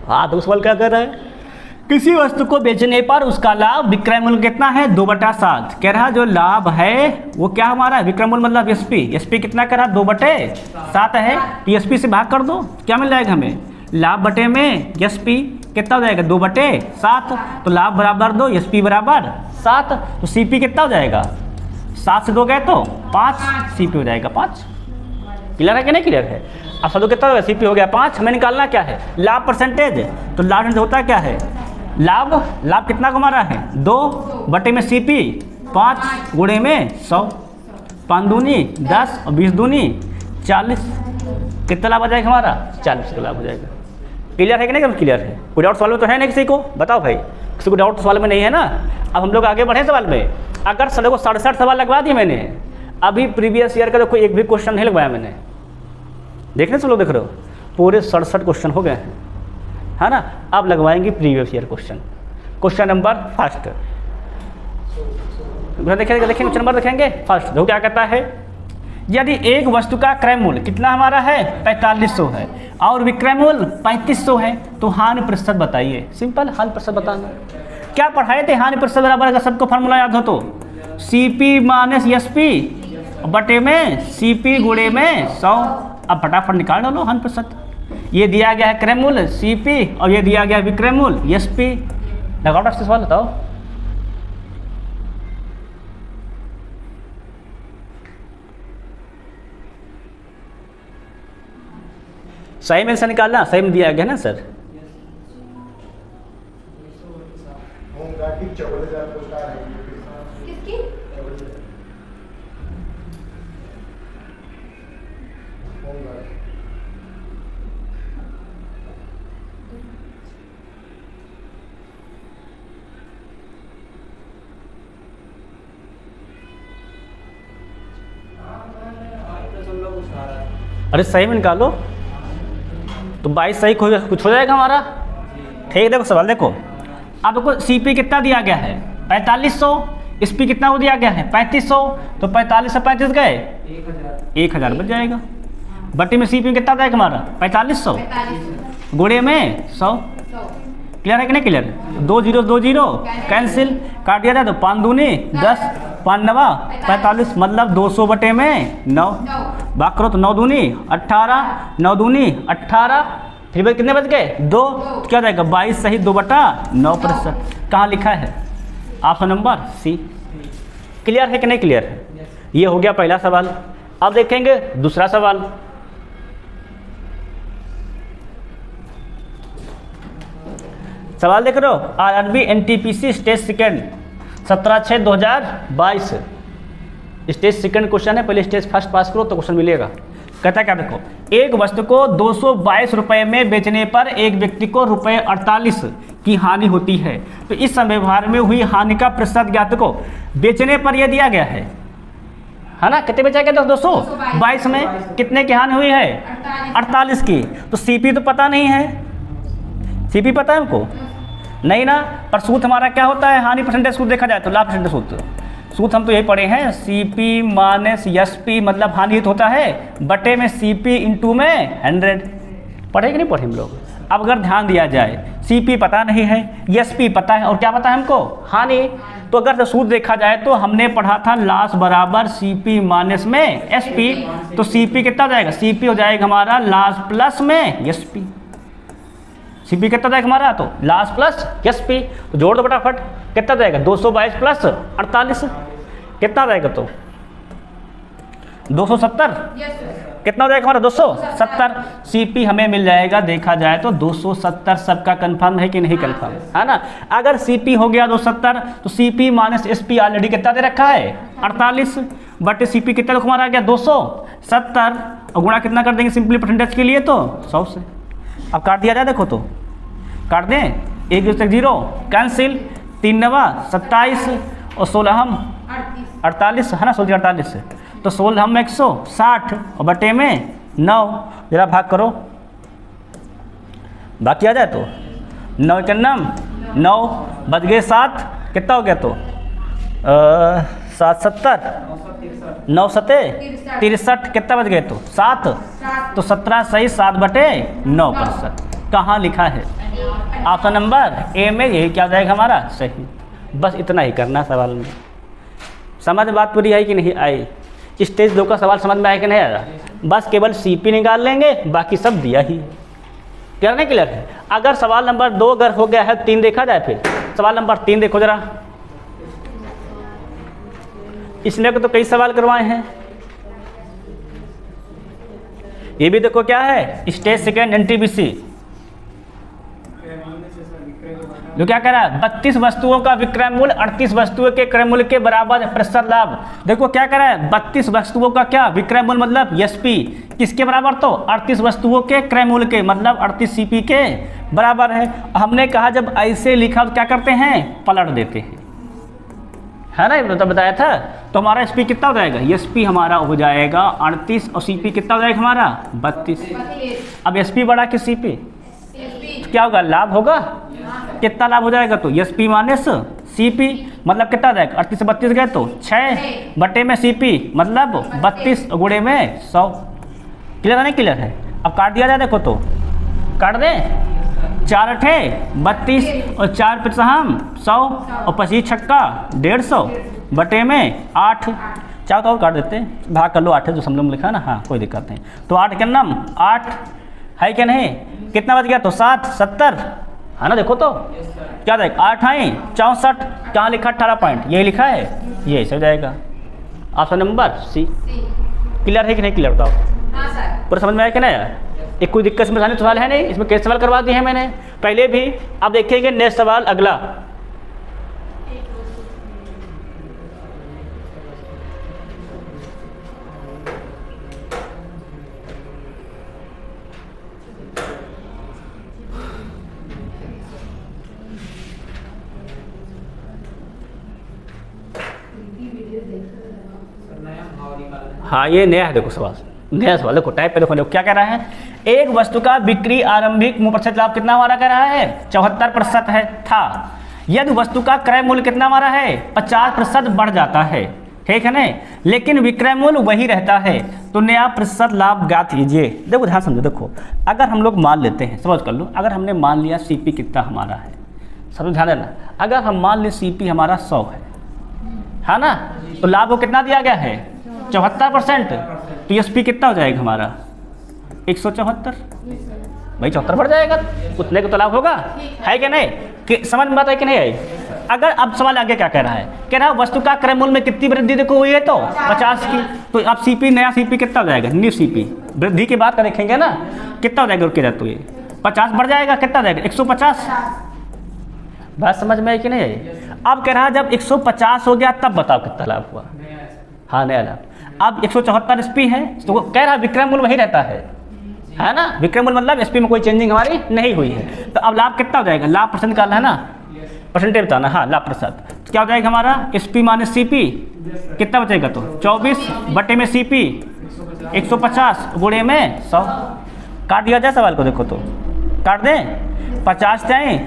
हाँ तो सवाल क्या कर रहा है, किसी वस्तु को बेचने पर उसका लाभ विक्रय मूल्य कितना है 2/7। कह रहा जो लाभ है वो क्या हमारा विक्रय मूल्य मतलब SP कितना कह रहा 2/7 है, तो SP से भाग कर दो, क्या मिल जाएगा हमें लाभ बटे में SP कितना हो जाएगा 2/7, तो लाभ बराबर 2 SP बराबर 7, तो CP कितना हो जाएगा 7 से 2 गए तो 5, CP हो जाएगा 5। क्लियर है कि नहीं क्लियर है। अब सब कितना होगा CP हो गया 5, हमें निकालना क्या है लाभ परसेंटेज, तो लाभ होता क्या है लाभ कितना को मारा है 2 बटे में CP 5 गुणे में 100, 5 दूनी 10 और 20 दूनी 40, कितना लाभ आ जाएगा हमारा 40 का लाभ हो जाएगा। क्लियर है कि नहीं क्लियर है, कोई डाउट सवाल में तो है नहीं किसी को, बताओ भाई किसी को डाउट सवाल में नहीं है ना। अब हम लोग आगे बढ़े सवाल में, अगर सर को 67 सवाल लगवा दिए मैंने, अभी प्रीवियस ईयर का तो कोई एक भी क्वेश्चन नहीं लगवाया मैंने, देखने से लोग देख रहे हो पूरे 67 क्वेश्चन हो गए हैं, है ना। अब लगवाएंगे previous year question number first, देखेंगे क्वेश्चन नंबर देखेंगे फर्स्ट। देखो क्या कहता है, यदि एक वस्तु का क्रय मूल्य कितना हमारा है 4500 है और विक्रय मूल्य 3500 है, तो हानि प्रतिशत बताइए। सिंपल हानि प्रतिशत बताना, क्या पढ़ाए थे हानि प्रतिशत बराबर, अगर सबको फार्मूला याद हो तो CP माइनस SP बटे में CP गुणे में 100। अब फटाफट निकाल डालो हानि प्रतिशत, ये दिया गया है क्रय मूल्य CP और ये दिया गया है विक्रय मूल्य SP। लगाओ डॉक्टर सवाल बताओ। सही में से निकालना, सही में दिया गया ना सर। अरे सही में निकालो, तो 22 सही कुछ हो जाएगा हमारा, ठीक। देखो सवाल देखो, अब देखो CP कितना दिया गया है 4500, SP कितना वो दिया गया है 3500, तो 45 से 35 गए 1000 बच जाएगा, बटे में CP कितना जाएगा हमारा 4500 गुणे में 100। क्लियर है कि नहीं क्लियर, 2 0 2 0 कैंसिल, काट दिया जाए तो 5 दूनी 10 5 9 45, मतलब 200 बटे में 9, बात करो तो 9 दूनी 18 9 दूनी 18, फिर भाई कितने बच गए 2, क्या जाएगा 22 सही 2/9%। कहाँ लिखा है ऑप्शन नंबर C। क्लियर है कि नहीं क्लियर है, ये हो गया पहला सवाल। अब देखेंगे दूसरा सवाल। सवाल देख रहे हो, RRB NTPC stage second 17/6/2022 stage second question है, पहले स्टेज फर्स्ट पास करो तो क्वेश्चन मिलेगा। कहता क्या देखो, एक वस्तु को 222 रुपये में बेचने पर एक व्यक्ति को ₹48 की हानि होती है, तो इस व्यवहार में हुई हानि का प्रतिशत ज्ञात को। बेचने पर यह दिया गया है ना, कितने बेचा गया 222 में कितने की हानि हुई है 48 की, तो CP तो पता नहीं है, CP पता है हमको नहीं ना, पर सूत्र हमारा क्या होता है हानि परसेंटेज सूत्र देखा जाए तो लाभ परसेंटेज सूत्र हम तो यही पढ़े हैं, CP माइनस SP मतलब हानि होता है बटे में CP इंटू में 100। पढ़े कि नहीं पढ़े हम लोग। अब अगर ध्यान दिया जाए CP पता नहीं है, SP पता है, और क्या पता है हमको हानि, तो अगर सूत्र देखा जाए तो हमने पढ़ा था लास बराबर CP माइनस में SP, तो CP कितना जाएगा, CP हो जाएगा हमारा लास प्लस में SP। CP कितना जाएगा हमारा, तो लास प्लस SP, तो जोड़ दो फटाफट, कितना जाएगा 222 प्लस 48 कितना जाएगा, तो 270। कितना हो जाएगा हमारा 270। सीपी हमें मिल जाएगा, देखा जाए तो 270 सबका कंफर्म है कि नहीं कंफर्म है ना। अगर सीपी हो गया 270 तो सीपी माइनस एसपी ऑलरेडी कितना दे रखा है 48 बटे सीपी कितना देखो हमारा आ गया 270 और गुणा कितना कर देंगे सिंपली परसेंटेज के लिए तो 100 से। अब काट दिया जाए, देखो तो काट दें, 1 से 0 कैंसिल, 3 9 27 और 16 हम 48 है ना, 16 48 से तो 16 हम 160 और बटे में 9, जरा भाग करो, भाग किया जाए तो 9 के 9 बच गए 7, कितना हो गया तो 7 70 9 सते 63, कितना बच गए तो 7 तो 17 सही 7 बटे 9%। कहाँ लिखा है ऑप्शन नंबर ए में, यही क्या हो जाएगा हमारा सही। बस इतना ही करना सवाल में। समझ में बात पूरी आई कि नहीं आई? स्टेज 2 का सवाल समझ में आया कि नहीं आया? बस केवल सीपी निकाल लेंगे, बाकी सब दिया ही। क्लियर नहीं क्लियर है? अगर सवाल नंबर 2 अगर हो गया है 3 देखा जाए, फिर सवाल नंबर 3 देखो जरा। इसने को तो कई सवाल करवाए हैं, ये भी देखो क्या है स्टेज सेकेंड एनटीपीसी जो क्या कह रहा है 32 वस्तुओं का विक्रय मूल्य 38 वस्तुओं के क्रय मूल्य के बराबर है, प्रतिशत लाभ। देखो क्या कह रहा है 32 वस्तुओं का क्या विक्रय मूल्य मतलब एसपी किसके बराबर तो 38 वस्तुओं के क्रय मूल्य के मतलब 38 सीपी के बराबर है। हमने कहा जब ऐसे लिखा तो क्या करते हैं पलट देते हैं, है ना, तो बताया था। तो हमारा एसपी कितना हो जाएगा, एसपी हमारा हो जाएगा 38 और सीपी कितना हो जाएगा हमारा 32। अब एसपी बड़ा कि सीपी, तो क्या होगा लाभ होगा, कितना लाभ हो जाएगा तो एसपी माइनस सीपी मतलब कितना जाएगा 38 से 32 गए तो 6 बटे में सीपी मतलब 32 गुणे में 100। क्लियर है नहीं क्लियर है? अब काट दिया जाए, देखो तो काट दें, 4 8 32 और 4 5 हम 100 और 25 छक्का 150 बटे में 8। चाहो तो और काट देते हैं, भाग कर लो, 8 है जो समझ में लिखा है ना, हाँ कोई दिक्कत नहीं। तो 8 के नाम 8 है क्या नहीं, कितना बच गया तो 7 70 है ना। देखो तो क्या जाएगा 8 है 64, कहाँ लिखा 18 पॉइंट, यही लिखा है, ये ऐसे हो जाएगा ऑप्शन नंबर सी। क्लियर है कि नहीं क्लियर बताओ? पूरा समझ में आया कि नहीं यार? एक कोई दिक्कत समझाने सवाल है नहीं, इसमें कैसे सवाल करवा दिए हैं मैंने पहले भी। अब देखेंगे नेक्स्ट सवाल अगला। हाँ ये नया है, देखो सवाल नया सवाल, देखो टाइप पे देखो क्या कह रहा है। एक वस्तु का बिक्री आरंभिक प्रतिशत लाभ कितना हमारा कह रहा है 74% है था, यदि वस्तु का क्रय मूल्य कितना हमारा है 50% बढ़ जाता है, ठीक है ना, लेकिन विक्रय मूल्य वही रहता है, तो नया प्रतिशत लाभ ज्ञात कीजिए। देखो ध्यान समझो, देखो अगर हम लोग मान लेते हैं, समझ कर लो, अगर हमने मान लिया सीपी कितना हमारा है, समझो ध्यान देना, अगर हम मान लें सीपी हमारा 100 है ना, तो लाभ को कितना दिया गया है 74%, तो एसपी कितना हो जाएगा हमारा 174, भाई 74 बढ़ जाएगा, उतने का तो लाभ होगा, है कि नहीं? कि समझ में बात है कि नहीं आई? अगर अब सवाल आगे क्या कह रहा है, कह रहा है वस्तु का क्रय मूल्य में कितनी वृद्धि देखो हुई है तो 50 की, तो अब सीपी नया सीपी कितना हो जाएगा, न्यू सीपी वृद्धि की बात देखेंगे ना, कितना हो जाएगा रुके जाए तो ये 50 बढ़ जाएगा, कितना जाएगा 150। बात समझ में आई कि नहीं आई? अब कह रहा है जब 150 हो गया तब बताओ कितना लाभ हुआ, हाँ नया लाभ। अब 174 एसपी है, तो कह रहा है विक्रय मूल्य वही रहता है ना, विक्रय मूल्य मतलब एसपी में कोई चेंजिंग हमारी नहीं हुई है, तो अब लाभ कितना हो जाएगा, लाभ परसेंट निकालना है ना, परसेंटेज बताना, हाँ लाभ प्रतिशत, तो क्या हो जाएगा हमारा एसपी माइनस सीपी कितना बचेगा तो 24 बटे में सीपी 150 गुणे में 100। काट दिया जाए सवाल को, देखो तो काट दें, 50 जाए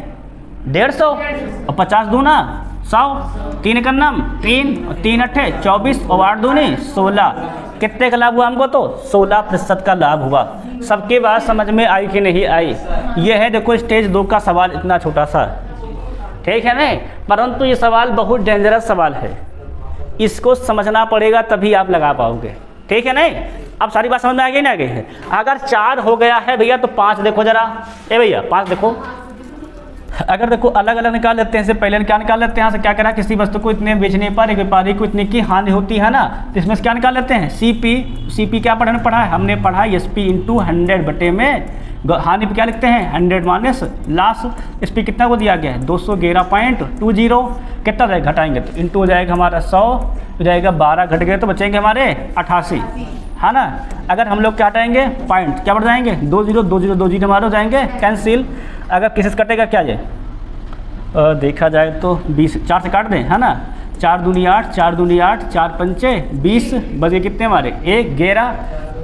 150 और 50 दूना 100, 3 का नाम 3 और 3 अट्ठे 24 और 8 दूनी 16, कितने का लाभ हुआ हमको तो 16% का लाभ हुआ। सबके बात समझ में आई कि नहीं आई? ये है देखो स्टेज 2 का सवाल, इतना छोटा सा, ठीक है नहीं, परंतु ये सवाल बहुत डेंजरस सवाल है, इसको समझना पड़ेगा तभी आप लगा पाओगे, ठीक है नहीं? अब सारी बात समझ में आ गई ना, आ गई है? अगर 4 हो गया है भैया तो 5 देखो जरा, ए भैया 5 देखो, अगर देखो अलग अलग निकाल लेते हैं, इससे पहले क्या निकाल लेते हैं, यहाँ से क्या करा, किसी वस्तु को इतने बेचने पर एक व्यापारी को इतने की हानि होती है ना, तो इसमें से क्या निकाल लेते हैं, सीपी क्या पढ़ा है हमने पढ़ा एसपी इंटू 100 बटे में हानि पे क्या लिखते हैं 100 माइनस लॉस। एसपी कितना को दिया गया है 211.20, कितना जाएगा घटाएंगे तो इंटू हो जाएगा हमारा 100 हो जाएगा, 12 घट गए तो बचेंगे हमारे 88, है ना। अगर हम लोग क्या हटाएंगे पॉइंट क्या बढ़ जाएंगे 20 हमारे हो जाएंगे कैंसिल। अगर किसी से कटेगा क्या जाए देखा जाए तो 20 4 से काट दें, है ना, 4 दूनी 8 4 दूनी 8 4 पंचे 20 बचे कितने हमारे 1 11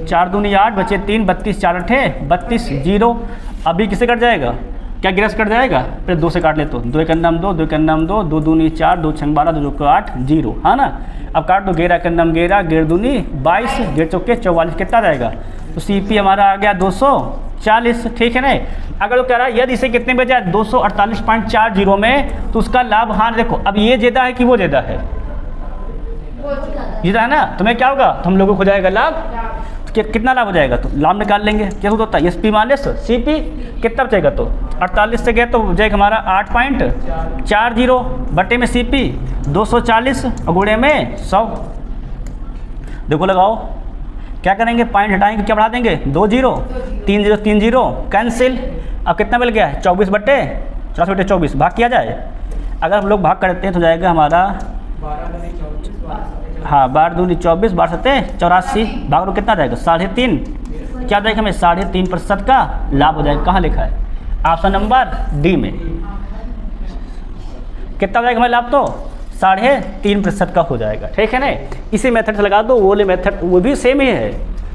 4 दूनी 8 बचे 3 32 4 अठे 32 जीरो। अभी किसे कट जाएगा क्या गिरस कट जाएगा, फिर 2 से काट ले तो 2 एक अंदम 2 2 एक अंदम 2 2 दूनी 4 2 छंग 12 2 चौके 8 जीरो, है ना। अब काट दो 11 के अंदम 11 11 दूनी 22 11 चौके 44 कितना जाएगा, तो सीपी हमारा आ गया 240, ठीक है ना। अगर वो कह रहा है यदि इसे कितने में जाए 248.40 में, तो उसका लाभ हानि देखो अब ये ज़्यादा है कि वो ज़्यादा है, ज़्यादा है ना, तो मैं क्या होगा तो हम लोगों को हो जाएगा लाभ, तो कितना लाभ हो जाएगा तो लाभ निकाल लेंगे, क्या होता है एसपी माइनस सीपी, कितना बचेगा तो 48 से गया तो हो जाएगा हमारा 8.40 बटे में सीपी 240 और गुणे में 100। देखो लगाओ क्या करेंगे पॉइंट हटाएंगे क्या बढ़ा देंगे 2 0 3 0 3 0 कैंसिल। अब कितना मिल गया है 24 बटे 24 भाग किया जाए, अगर हम लोग भाग करते हैं तो जाएगा हमारा 12 दूनी 24 12 सत्ते 84 भाग लो कितना जाएगा 3.5, क्या जाएगा हमें 3.5% का लाभ हो जाएगा। कहाँ लिखा है ऑप्शन नंबर डी में, कितना जाएगा हमें लाभ तो 3.5% का हो जाएगा, ठीक है ना। इसी मेथड से लगा दो, वो वाले मेथड वो भी सेम ही है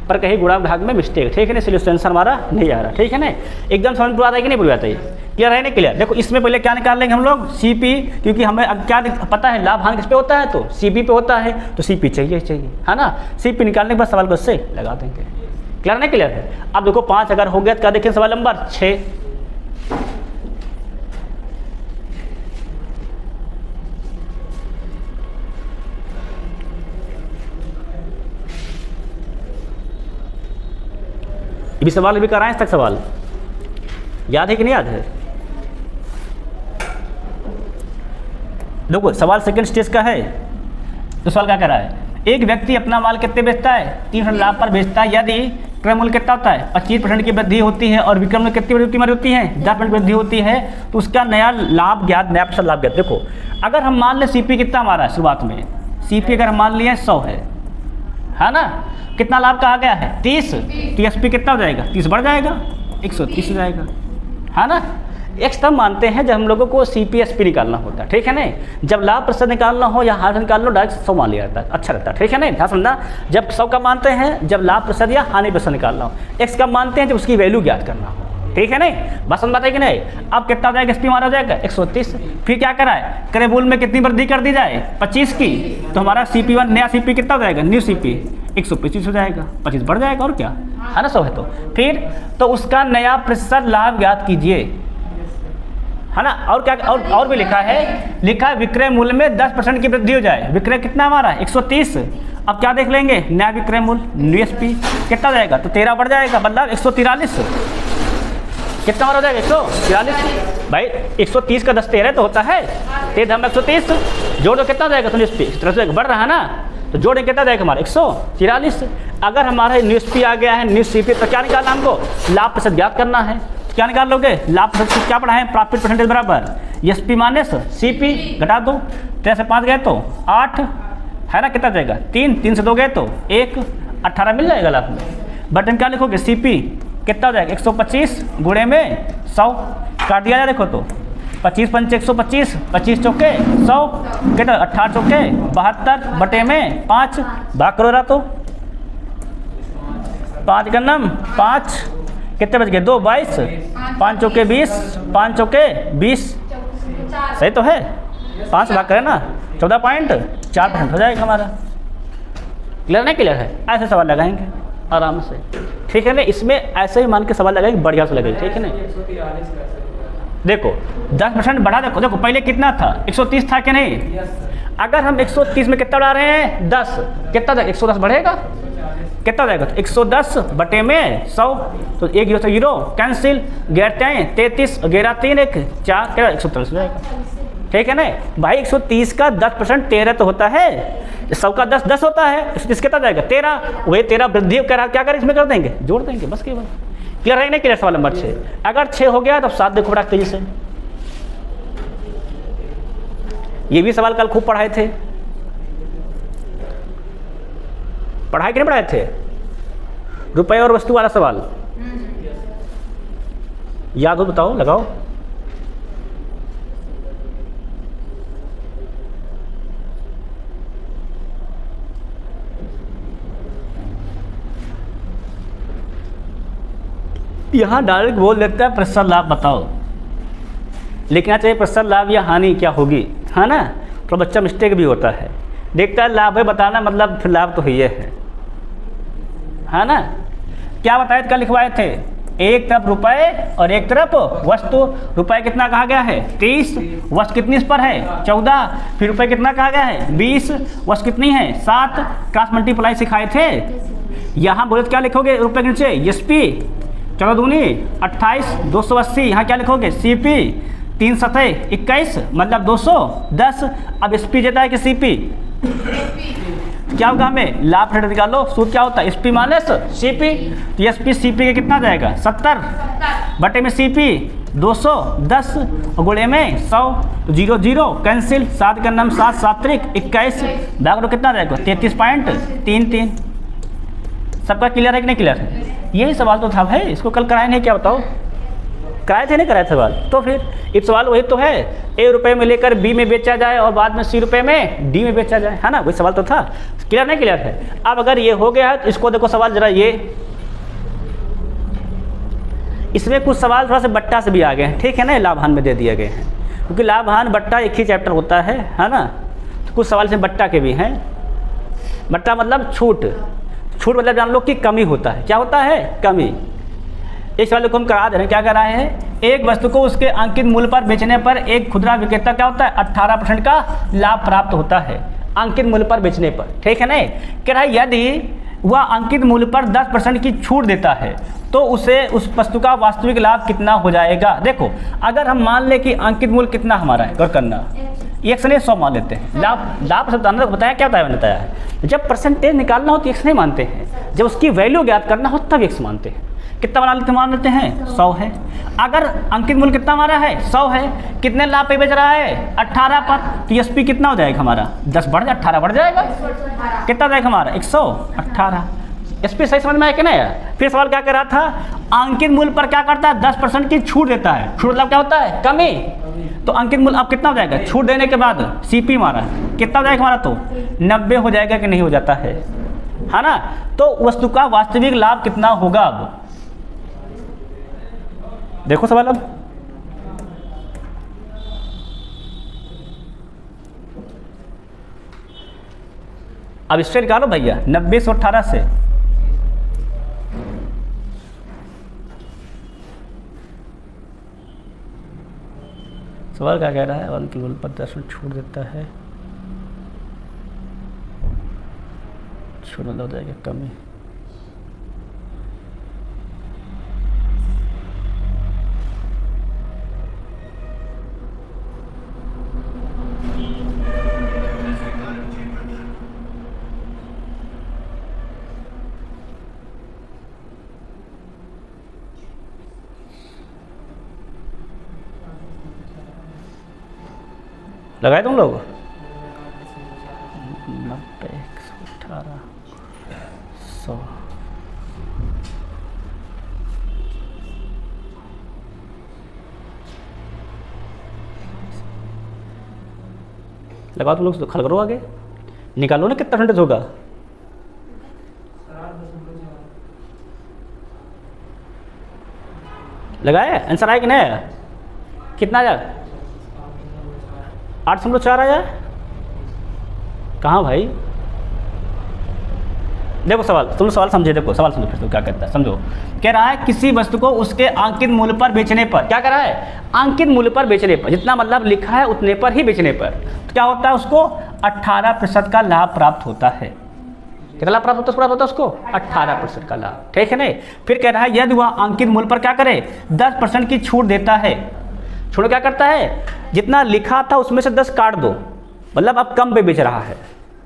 पर कहीं गुणा भाग में मिस्टेक, ठीक है ना, इसलिए आंसर हमारा नहीं आ रहा, ठीक है ना। एकदम समझ पूरा आता है कि नहीं पूरा आता है, क्लियर है ना क्लियर। देखो इसमें पहले क्या निकाल लेंगे हम लोग सीपी, क्योंकि हमें अब क्या पता है लाभ हानि किस पे होता है तो सीपी पे होता है, तो सीपी चाहिए है ना। सीपी निकालने के बाद सवाल को इससे लगा देंगे, क्लियर नहीं क्लियर है। अब देखो 5 अगर हो गया तो क्या देखें सवाल नंबर 6, ये भी सवाल भी कराएं, इस तक सवाल याद है कि नहीं याद है। देखो सवाल सेकंड स्टेज का है, तो सवाल क्या कर रहा है, एक व्यक्ति अपना माल कितने बेचता है 3% लाभ पर बेचता है, यदि क्रय मूल्य कितना होता है 25% की वृद्धि होती है और विक्रय मूल्य कितनी वृद्धि होती है 10% वृद्धि होती है, तो उसका नया लाभ ज्ञात, नया प्रतिशत लाभ ज्ञात। देखो अगर हम मान लें सीपी कितना हमारा है शुरुआत में, सीपी अगर हम मान लिया 100 है ना, कितना लाभ कहा गया है 30, तो एसपी कितना हो जाएगा 30 बढ़ जाएगा 130 हो जाएगा, है ना। एक्स तब मानते हैं जब हम लोगों को सीपी एसपी निकालना होता है, ठीक है ना। जब लाभ प्रतिशत निकालना हो या हानि निकालना हो डायरेक्ट 100 मान लिया जाता है, अच्छा रहता है, ठीक है ना। ध्यान समझना, जब 100 का मानते हैं जब लाभ प्रतिशत या हानि प्रतिशत निकालना हो, एक्स का मानते हैं जब उसकी वैल्यू ज्ञात करना हो, ठीक है नहीं, बस समझ बात है कि नहीं। अब कितना हो जाएगा एसपी हमारा हो जाएगा 130, फिर क्या करा है क्रय मूल्य में कितनी वृद्धि कर दी जाए 25 की, तो हमारा CP1 नया सीपी कितना हो जाएगा न्यू सीपी 125 हो जाएगा, 25 बढ़ जाएगा और क्या है ना 100 है। तो फिर तो उसका नया प्रतिशत लाभ ज्ञात कीजिए, है ना। और क्या और भी लिखा है विक्रय मूल्य में 10% की वृद्धि हो जाए, विक्रय कितना हमारा 130, अब क्या देख लेंगे नया विक्रय मूल्य न्यू एसपी कितना हो जाएगा तो 13 बढ़ जाएगा, मतलब 143 कितना हो जाएगा 143 भाई 130 का 10 13 तो होता है, 13 130 जोड़ दो कितना हो जाएगा तो न्यू एसपी इस तरह से बढ़ रहा है ना, तो जोड़ कितना जाएगा हमारा 143। अगर हमारा न्यू एसपी आ गया है न्यू सीपी, तो क्या निकालना हमको लाभ प्रतिशत ज्ञात करना है, क्या निकाल लोगे लाभ प्रतिशत क्या पढ़ा है प्रॉफिट परसेंटेज बराबर एसपी माइनस सीपी, घटा दो 13 से 5 गए तो 8 है ना, कितना जाएगा 3 से 2 गए तो 1 18 मिल जाएगा लाभ में। बटन क्या लिखोगे सीपी कितना हो जाएगा 125 गुणे में 100 काट दिया जाए, देखो तो 25 पंचे 125 25 चौके 100 कितना 18 चौके 72 बटे में 5 भाग करो रहा तो 5 का नम 5 कितने बच गए 2 22 5 चौके 20 5 चौके 20 सही तो है, 5 भाग करें ना 14.4% हो जाएगा हमारा। क्लियर नहीं क्लियर है, ऐसे सवाल लगाएंगे आराम से, ठीक है ना। इसमें ऐसे ही मान के सवाल लगाएंगे बढ़िया से लगेगा, ठीक है ना। देखो 10% बढ़ा, देखो पहले कितना था 130 था कि नहीं, अगर हम 130 में कितना बढ़ा रहे हैं 10 कितना था 110 बढ़ेगा, कितना हो जाएगा? तो 110 बटे में 100, तो 1 0 से 0 कैंसिल, 11 33 11 3 1 4 क्या 130 हो जाएगा। ठीक है ना भाई, 130 का 10% 13 तो होता है, 100 का 10 10 होता है, 130 कितना जाएगा 13, वही 13 वृद्धि करा, क्या करें इसमें कर देंगे, जोड़ देंगे बस केवल। क्लियर है नहीं? क्लियर सवाल नंबर 6। अगर 6 हो गया तो 7 देखो बड़ा तेजी से। ये भी सवाल कल खूब पढ़ाए थे, पढ़ाए कि नहीं पढ़ाए थे? रुपए और वस्तु वाला सवाल याद हो बताओ, लगाओ। यहां डायरेक्ट बोल देता है प्रतिशत लाभ बताओ, लिखना चाहिए प्रतिशत लाभ या हानि क्या होगी, है ना। तो बच्चा मिस्टेक भी होता है, देखता है लाभ है बताना, मतलब फिर लाभ तो ही है ना। क्या बताए कल लिखवाए थे? एक तरफ रुपए और एक तरफ वस्तु। रुपए कितना कहा गया है? 30, वस्तु कितनी इस पर है? 14, फिर रुपए कितना कहा गया है? 20, वस्तु कितनी है? 7, क्रॉस मल्टीप्लाई सिखाए थे। यहाँ बोले तो क्या लिखोगे रुपए के नीचे? एसपी 14 दूनी 28 280, यहाँ क्या लिखोगे? सीपी 3 सतह 21 मतलब 210। अब एसपी देता है कि सीपी, क्या होगा हमें? लाभ रेट निकालो, सूत्र क्या होता है? एसपी माइनस सीपी, तो एसपी सीपी का कितना जाएगा? 70 बटे में सीपी 210 और गुणे में 100, तो 0 0 कैंसिल, 7 का नाम 7 7 त्रिक 21, भाग कितना जाएगा? 33.33। सबका क्लियर है कि नहीं क्लियर है? यही सवाल तो था भाई, इसको कल कराए नहीं क्या बताओ? कराए थे नहीं कराए सवाल? तो फिर एक सवाल वही तो है, ए रुपए में लेकर बी में बेचा जाए और बाद में सी रुपए में डी में बेचा जाए, है ना, वही सवाल तो था। क्लियर नहीं क्लियर है? अब अगर ये हो गया है तो इसको देखो सवाल जरा, ये इसमें कुछ सवाल थोड़ा सा बट्टा से भी आ गए हैं, ठीक है ना, लाभ हानि में दे दिए गए हैं, क्योंकि लाभ हानि बट्टा एक ही चैप्टर होता है ना। तो कुछ सवाल से बट्टा के भी हैं। बट्टा मतलब छूट, छूट मतलब जान लो कि कमी होता है। क्या होता है? कमी। इस वाले को हम करा दे रहे हैं, क्या करा है? एक वस्तु को उसके अंकित मूल्य पर बेचने पर एक खुदरा विक्रेता क्या होता है? 18% का लाभ प्राप्त होता है अंकित मूल्य पर बेचने पर, ठीक है ना। कह रहा है यदि वह अंकित मूल्य पर 10% की छूट देता है तो उसे उस वस्तु का वास्तविक लाभ कितना हो जाएगा। देखो अगर हम मान ले कि अंकित मूल्य कितना हमारा है, गौर करना, 1 से 100 मान लेते हैं। लाभ शब्द अंदर बताया, क्या बताया मैंने बताया? जब परसेंटेज निकालना हो तो 1 नहीं मानते हैं, जब उसकी वैल्यू ज्ञात करना हो तब 1 मानते हैं। कितना मान लेते हैं? 100 है। अगर अंकित मूल्य कितना हमारा है? 100 है। कितने लाभ पे बेच रहा है? 18 पर, तो एसपी कितना हो जाएगा हमारा? 10 बढ़ जाए 18 बढ़ जाएगा, कितना जाएगा हमारा? 118। एसपी सही समझ में आया कि नहीं? फिर सवाल क्या कर रहा था? अंकित मूल्य पर क्या करता है? 10% की छूट देता है। छूट मतलब क्या होता है? कमी। तो अंकित मूल्य अब कितना हो जाएगा? छूट देने के बाद सीपी मारा कितना हो जाएगा हमारा? तो 90 हो जाएगा कि नहीं हो जाता है ना। तो वस्तु का वास्तविक लाभ कितना होगा? अब देखो सवाल, अब इससे निकालो भैया 90 से 18 से। सवाल क्या कह रहा है? 1 किलो पर 10% छूट देता है, छूट मतलब हो जाएगा कमी। लगाए तुम लोग? 90 118 100 लगाओ तुम लोग, खल करो आगे, निकालो ना कितना परसेंटेज होगा। लगाए? आंसर आया कि नहीं आया? कितना आया? 8.4 आया। कहाँ भाई? देखो सवाल, तुम सवाल समझे, देखो सवाल समझो फिर तो क्या कहता है, समझो। कह रहा है किसी वस्तु को उसके अंकित मूल्य पर बेचने पर, क्या कह रहा है? अंकित मूल्य पर बेचने पर, जितना मतलब लिखा है उतने पर ही बेचने पर, तो क्या होता है? उसको 18% का लाभ प्राप्त होता है। कितना लाभ प्राप्त होता है उसको 18% का लाभ, ठीक है नहीं। फिर कह रहा है यदि वह अंकित मूल्य पर क्या करे 10% की छूट देता है। छूट क्या करता है, जितना लिखा था उसमें से 10 काट दो, मतलब अब कम पे बेच रहा है।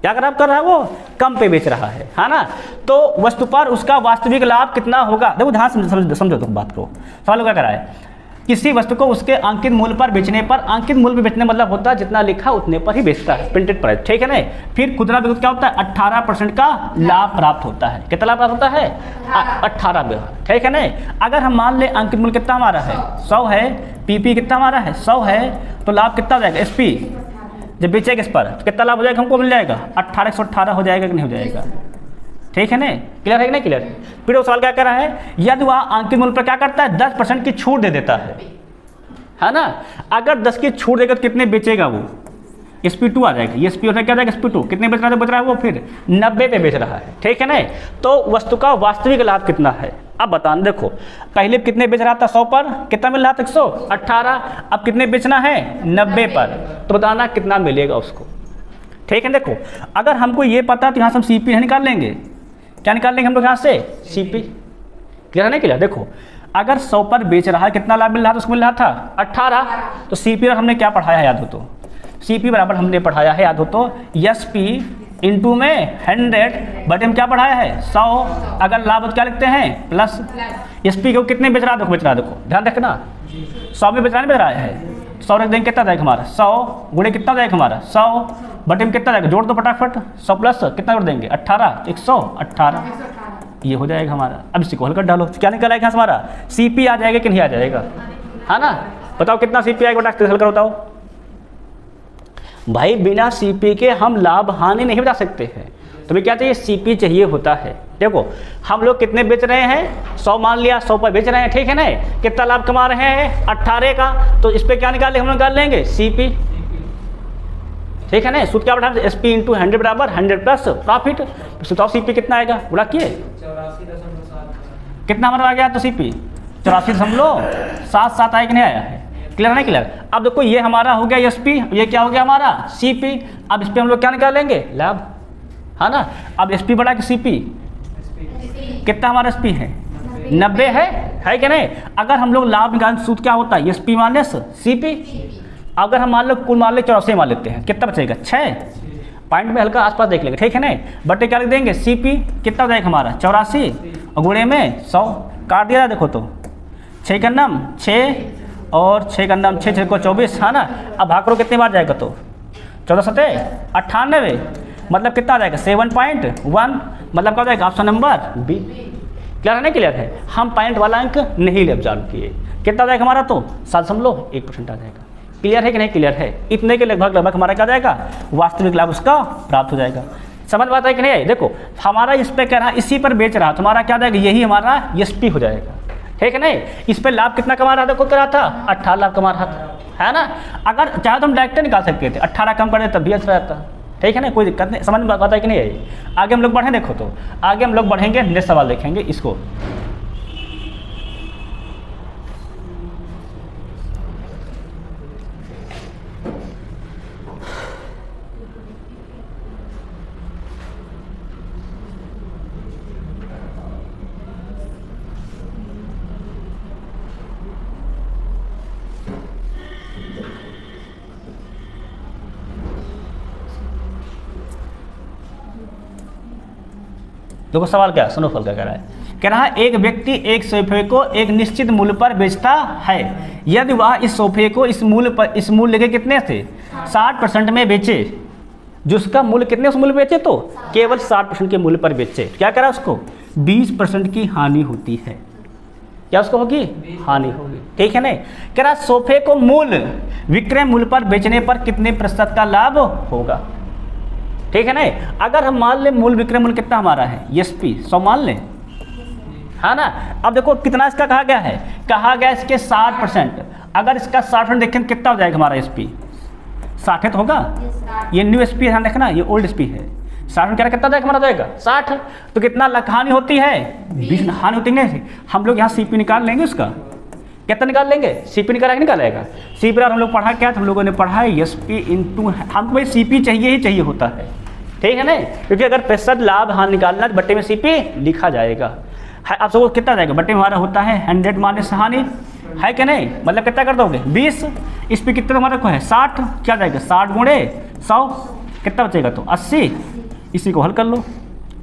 क्या कर रहा है वो, कम पे बेच रहा है ना। तो वस्तु पर उसका वास्तविक लाभ कितना होगा, देखो ध्यान समझो तो बात को। सवाल क्या कर रहा है, किसी वस्तु को उसके अंकित मूल्य पर बेचने पर, अंकित मूल्य पर बेचने मतलब होता है जितना लिखा उतने पर ही बेचता है, प्रिंटेड प्राइस, ठीक है ना। फिर खुदरा बिक्री क्या होता है 18% का लाभ प्राप्त होता है। कितना लाभ प्राप्त होता है 18, ठीक है ना। अगर हम मान लें अंकित मूल्य कितना हमारा है 100 है, पीपी कितना हमारा है 100 है, तो लाभ कितना हो जाएगा एसपी जब बेचेगा इस पर तो कितना लाभ हो जाएगा, हमको मिल जाएगा 1818 हो जाएगा कि नहीं हो जाएगा, ठीक है ना। क्लियर है कि नहीं क्लियर। फिर वो सवाल क्या कर रहा है, यदि वह अंकित मूल्य पर क्या करता है 10% की छूट दे देता है ना। अगर 10 की छूट देगा तो कितने बेचेगा वो, SP2 आ जाएगा, ये SP क्या जाएगा SP2, कितने बेच रहा है वो, फिर 90 पे बेच रहा है, ठीक है ना। तो वस्तु का वास्तविक लाभ कितना है, अब बताना। देखो पहले कितने बेच रहा था 100 पर, कितना मिल रहा था 118, अब कितने बेचना है 90 पर, तो बताना कितना मिलेगा उसको, ठीक है। देखो अगर हमको ये पता तो यहाँ से हम CP नहीं निकाल लेंगे, क्या निकाल लेंगे हम लोग यहाँ से CP। क्लियर है नहीं क्लियर। देखो अगर 100 पर बेच रहा है कितना लाभ मिल रहा था, उसको मिल रहा था 18, तो CP हमने क्या पढ़ाया है याद हो तो, CP बराबर हमने पढ़ाया है याद हो तो SP इंटू में 100 बटे में क्या पढ़ाया है 100, अगर लाभ क्या लिखते हैं प्लस। SP को कितने बेच रहा है, बेच रहा है, देखो ध्यान रखना 100 में बेच रहा नहीं बेच रहा है, 100 रख देंगे कितना जाएगा हमारा 100 गुणे कितना जाएगा हमारा 100 बटे में कितना जाएगा, जोड़ दो फटाफट 100 प्लस कितना जोड़ देंगे 18, 118 ये हो जाएगा हमारा। अब इसी को हल कर डालो, क्या निकल आएगा हमारा CP आ जाएगा कि नहीं आ जाएगा, है ना। बताओ कितना CP आएगा, बटा हल कर बताओ भाई। बिना CP के हम लाभ हानि नहीं बता सकते हैं, तुम्हें क्या चाहिए CP चाहिए होता है। देखो हम लोग कितने बेच रहे हैं 100 मान लिया, 100 पर बेच रहे हैं, ठीक है ना। कितना लाभ कमा रहे हैं 18 का, तो इस पर क्या निकालेंगे, हम निकाल लेंगे CP, ठीक है ना। सूत्र क्या बढ़ा SP इंटू 100 बराबर 100 प्लस प्रॉफिट। बताओ CP कितना आएगा, बोला किए कितना हमारा आ गया, तो CP 84.77 आया कि नहीं आया है, क्लियर नहीं क्लियर। अब देखो ये हमारा हो गया SP, ये क्या हो गया हमारा CP। अब इस पर हम लोग क्या निकालेंगे लाभ, है ना। अब SP बढ़ा के CP कितना हमारा SP है 90 है कि नहीं। अगर हम लोग लाभ निकालें सूत्र क्या होता है SP माइनस CP। अगर हम मान लो कुल मान ले 84 मान लेते हैं, कितना बचेगा 6, पॉइंट में हल्का आसपास देख लेंगे, ठीक है ना। बटे क्या लिख देंगे CP कितना हो जाएगा हमारा 84 और गुणे में 100 काट दिया, देखो तो 6 का नाम 6 और 6 का नाम 6 को 24, है ना। अब भाग करो कितने बार जाएगा, तो 14 सत्ते 98, मतलब कितना आ जाएगा 7.1, मतलब क्या हो जाएगा ऑप्शन नंबर B। क्लियर है नहीं क्लियर है। हम पॉइंट वाला अंक नहीं ले ऑब्जर्व किए, कितना आ जाएगा हमारा तो 7.1% आ जाएगा। क्लियर है कि नहीं क्लियर है। इतने के लगभग हमारा क्या जाएगा वास्तविक लाभ उसका प्राप्त हो जाएगा। समझ बात है कि नहीं। देखो हमारा इस पे कह रहा इसी पर बेच रहा, तुम्हारा क्या जाएगा यही हमारा SP हो जाएगा, ठीक है नहीं। इस पर लाभ कितना कमा रहा था, खुद कह रहा था 18 लाख कमा रहा था, है ना। अगर चाहे तो हम डायरेक्ट निकाल सकते थे, 18 कम कर दे तब भी अच्छा रहता, ठीक है ना, कोई दिक्कत नहीं। समझ में बात है कि नहीं है। आगे हम लोग बढ़ें, देखो तो आगे हम लोग बढ़ेंगे, नेक्स्ट सवाल देखेंगे इसको। देखो सवाल क्या, सुनो सवाल क्या कह रहा है। कह रहा है एक व्यक्ति एक सोफे को एक निश्चित मूल्य पर बेचता है, यदि वह इस सोफे को इस मूल्य के कितने से 60% में बेचे, जिसका मूल्य कितने उस मूल्य बेचे, तो केवल 60% के मूल्य पर बेचे, क्या कह रहा है उसको 20% की हानि होती है। क्या उसको होगी हानि होगी, ठीक है ना। कह रहा सोफे को मूल्य विक्रय मूल्य पर बेचने पर कितने प्रतिशत का लाभ होगा, ठीक है ना। अगर हम मान लें मूल विक्रय मूल्य कितना हमारा है SP 100 मान लें, है ना। अब देखो कितना इसका कहा गया है, कहा गया इसके 60%। अगर इसका 60% देखें कितना हो जाएगा हमारा SP 60 तो होगा, ये न्यू SP ध्यान रखना, ये ओल्ड SP है। 60 क्या कितना जाएगा हमारा जाएगा 60, तो कितना लाख हानि होती है 20 हानि होती है। हम लोग यहाँ CP निकाल लेंगे, उसका कितना निकाल लेंगे CP निकालेगा। CP हम लोग पढ़ा क्या, हम लोगों ने पढ़ा है SP इंटू, हमको भाई CP चाहिए ही चाहिए होता है, ठीक है ना, क्योंकि अगर प्रतिशत लाभ हानि निकालना तो बट्टे में सीपी लिखा जाएगा। है आप सबको कितना जाएगा, बट्टे में हमारा होता है 100 माइनस हानि, है कि नहीं, मतलब कितना कर दोगे 20, इस पे कितना हमारा को है 60, क्या जाएगा 60 गुणे 100, कितना बचेगा तो 80, इसी को हल कर लो,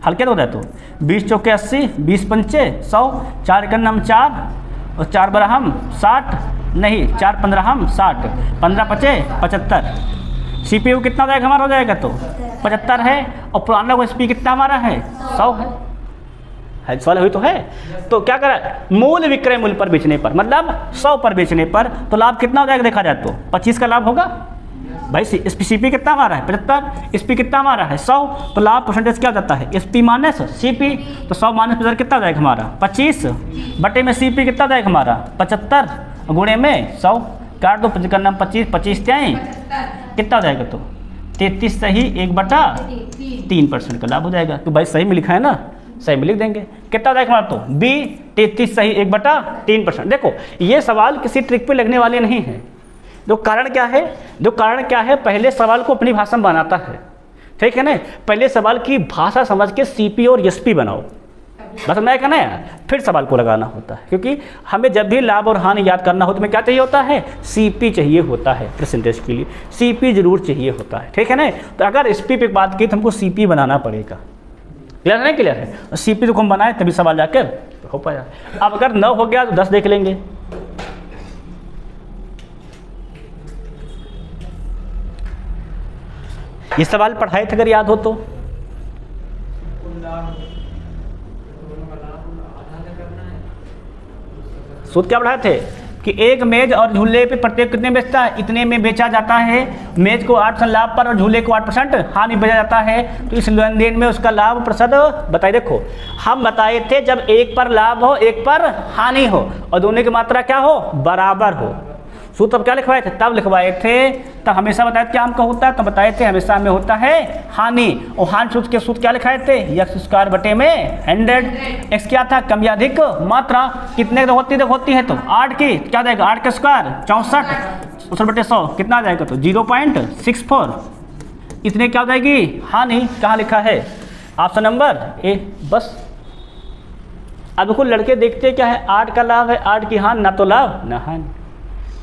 हल क्या होता है तो 20 चौके 80, 20 पंचे 100, 4 एकम 4 और 4 बरहम 60, नहीं 4 15 60, 15 पचे 75, CPU कितना हो जाएगा हमारा, हो जाएगा तो 75 है, और पुराना को SP कितना हमारा है 100 है सवाल हुई तो है। तो क्या करा, मूल विक्रय मूल्य पर बेचने पर, मतलब 100 पर बेचने पर तो लाभ कितना हो जाएगा, देखा जाए तो 25 का लाभ होगा भाई। सीपी कितना हमारा है 75, SP कितना हमारा है 100, तो लाभ परसेंटेज क्या जाता है SP माइनस CP, तो 100 माइनस 75 कितना जाएगा हमारा 25, बटे में CP कितना जाएगा हमारा 75, गुणे में 100, काट दो 55 25 25 कितना हो जाएगा तो 33 सही 1/3% का लाभ हो जाएगा। तो भाई सही में लिखा है ना, सही में लिख देंगे, कितना हो जाएगा हमारा तो B 33 सही 1/3%। देखो ये सवाल किसी ट्रिक पे लगने वाले नहीं हैं। जो कारण क्या है, पहले सवाल को अपनी भाषा में बनाता है, ठीक है ना, पहले सवाल की भाषा समझ के CP और SP बनाओ, बस मैं कहना है, फिर सवाल को लगाना होता है, क्योंकि हमें जब भी लाभ और हानि याद करना हो तो हमें क्या चाहिए होता है, CP चाहिए होता है, परसेंटेज के लिए CP जरूर चाहिए होता है, ठीक है ना। तो अगर SP पे बात की तो हमको CP बनाना पड़ेगा, क्लियर है नहीं, क्लियर है, और CP तो हम बनाए तभी सवाल जाकर हो पाया। अब अगर 9 हो गया तो 10 देख लेंगे। ये सवाल पढ़ाए थे अगर याद हो तो, सूत्र क्या पढ़ाए थे कि एक मेज और झूले पे प्रत्येक कितने बेचता है, इतने में बेचा जाता है। मेज को 8% लाभ पर और झूले को 8% हानि बेचा जाता है, तो इस लेन देन में उसका लाभ प्रतिशत बताइए। देखो हम बताए थे जब एक पर लाभ हो एक पर हानि हो और दोनों की मात्रा क्या हो, बराबर हो। सूत्र क्या लिखवाए थे, तब लिखवाए थे, तब हमेशा बताए क्या हमका होता है, तब बताए थे हमेशा में होता है हानि। और हानि सूत्र के सूत्र क्या लिखाए थे, x² बटे में 100, x क्या था कम या अधिक मात्रा, कितने होती है तो 8 की, क्या जाएगा 8 का स्क्वायर 64, 64 बटे 100 कितना आ जाएगा तो 0.64, इतने क्या हो जाएगी हानि। कहाँ लिखा है ऑप्शन नंबर ए। बस अब देखो लड़के देखते क्या है, 8 का लाभ है 8 की हानि, ना तो लाभ ना हानि,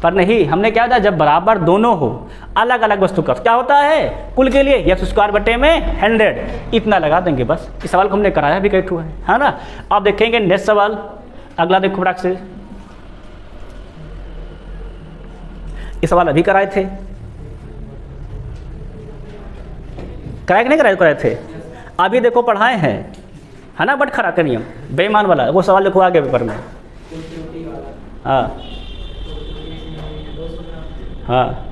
पर नहीं हमने क्या था जब बराबर दोनों हो अलग अलग वस्तु का क्या होता है कुल के लिए x² बटे में 100, इतना लगा देंगे बस। इस सवाल को हमने कराया भी कई ठू है ना। आप देखेंगे नेक्स्ट सवाल, अगला देखो फटाक से, ये सवाल अभी कराए थे, कराए कि नहीं कराए थे, अभी देखो पढ़ाए हैं है ना, बट खरा का नियम बेईमान वाला वो सवाल देखो आगे पेपर में। हाँ हाँ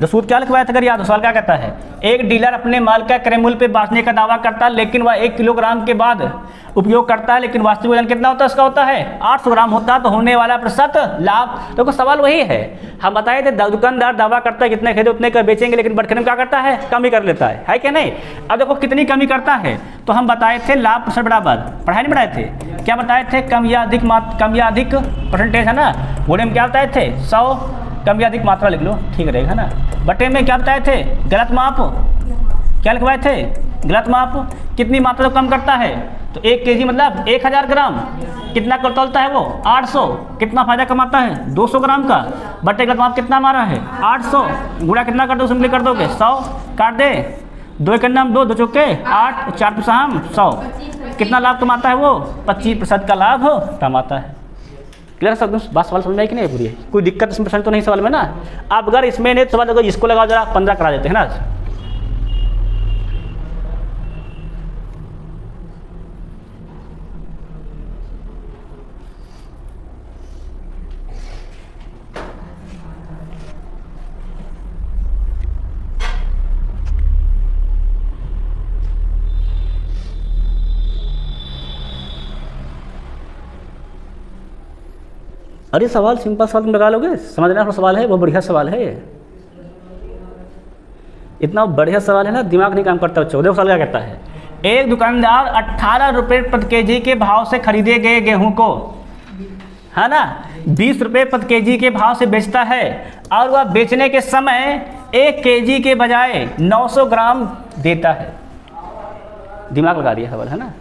तो सूत्र क्या लिखवाया था अगर याद हो, सवाल क्या कहता है, एक डीलर अपने माल का क्रय मूल्य पे बेचने का दावा करता है, लेकिन वह 1 किलोग्राम के बाद उपयोग करता है, लेकिन वास्तविक वजन कितना होता है उसका होता है 800 ग्राम होता है, तो होने वाला प्रतिशत लाभ। देखो सवाल वही है, हम बताए थे दुकानदार दावा करता है कितने खरीदे उतने का बेचेंगे, लेकिन बटखने में क्या करता है कमी कर लेता है कि नहीं। अब देखो कितनी कमी करता है, तो हम बताए थे लाभ प्रतिशत बराबर, पढ़ाई नहीं पढ़ाए थे, क्या बताए थे कम या अधिक परसेंटेज है ना, गुणे में क्या बताए थे 100, कम या अधिक मात्रा लिख लो ठीक रहेगा ना, बटे में क्या बताए थे गलत माप, क्या लिखवाए थे गलत माप, कितनी मात्रा कम करता है तो 1 kg मतलब 1000 ग्राम, कितना तोलता है वो 800, कितना फायदा कमाता है 200 ग्राम का, बटे गलत माप कितना हमारा है 800, गुणा कितना कर दो सिंपली कर दोगे 100, काट दे 2 × 2 2 चौके 8 4 × 100, कितना लाभ कमाता है वो 25% का लाभ कमाता है। क्लियर सब बात, सवाल समझ में आई कि नहीं पूरी, कोई दिक्कत इसमें परसेंट तो नहीं सवाल में ना। आप अगर इसमें नहीं सवाल देखो इसको लगाओ जरा 15 करा देते हैं ना। अरे सवाल सिंपल सवाल तुम लगा लोगे, समझना वाला सवाल है, वो बढ़िया सवाल है, इतना बढ़िया सवाल है ना, दिमाग नहीं काम करता बच्चों। देखो सवाल क्या कहता है, एक दुकानदार 18 रुपये प्रति kg के भाव से खरीदे गए गेहूं को है ना, 20 रुपये प्रति केजी के भाव से बेचता है और वह बेचने के समय 1 केजी के बजाय 900 ग्राम देता है। दिमाग लगा दिया सवाल, है ना,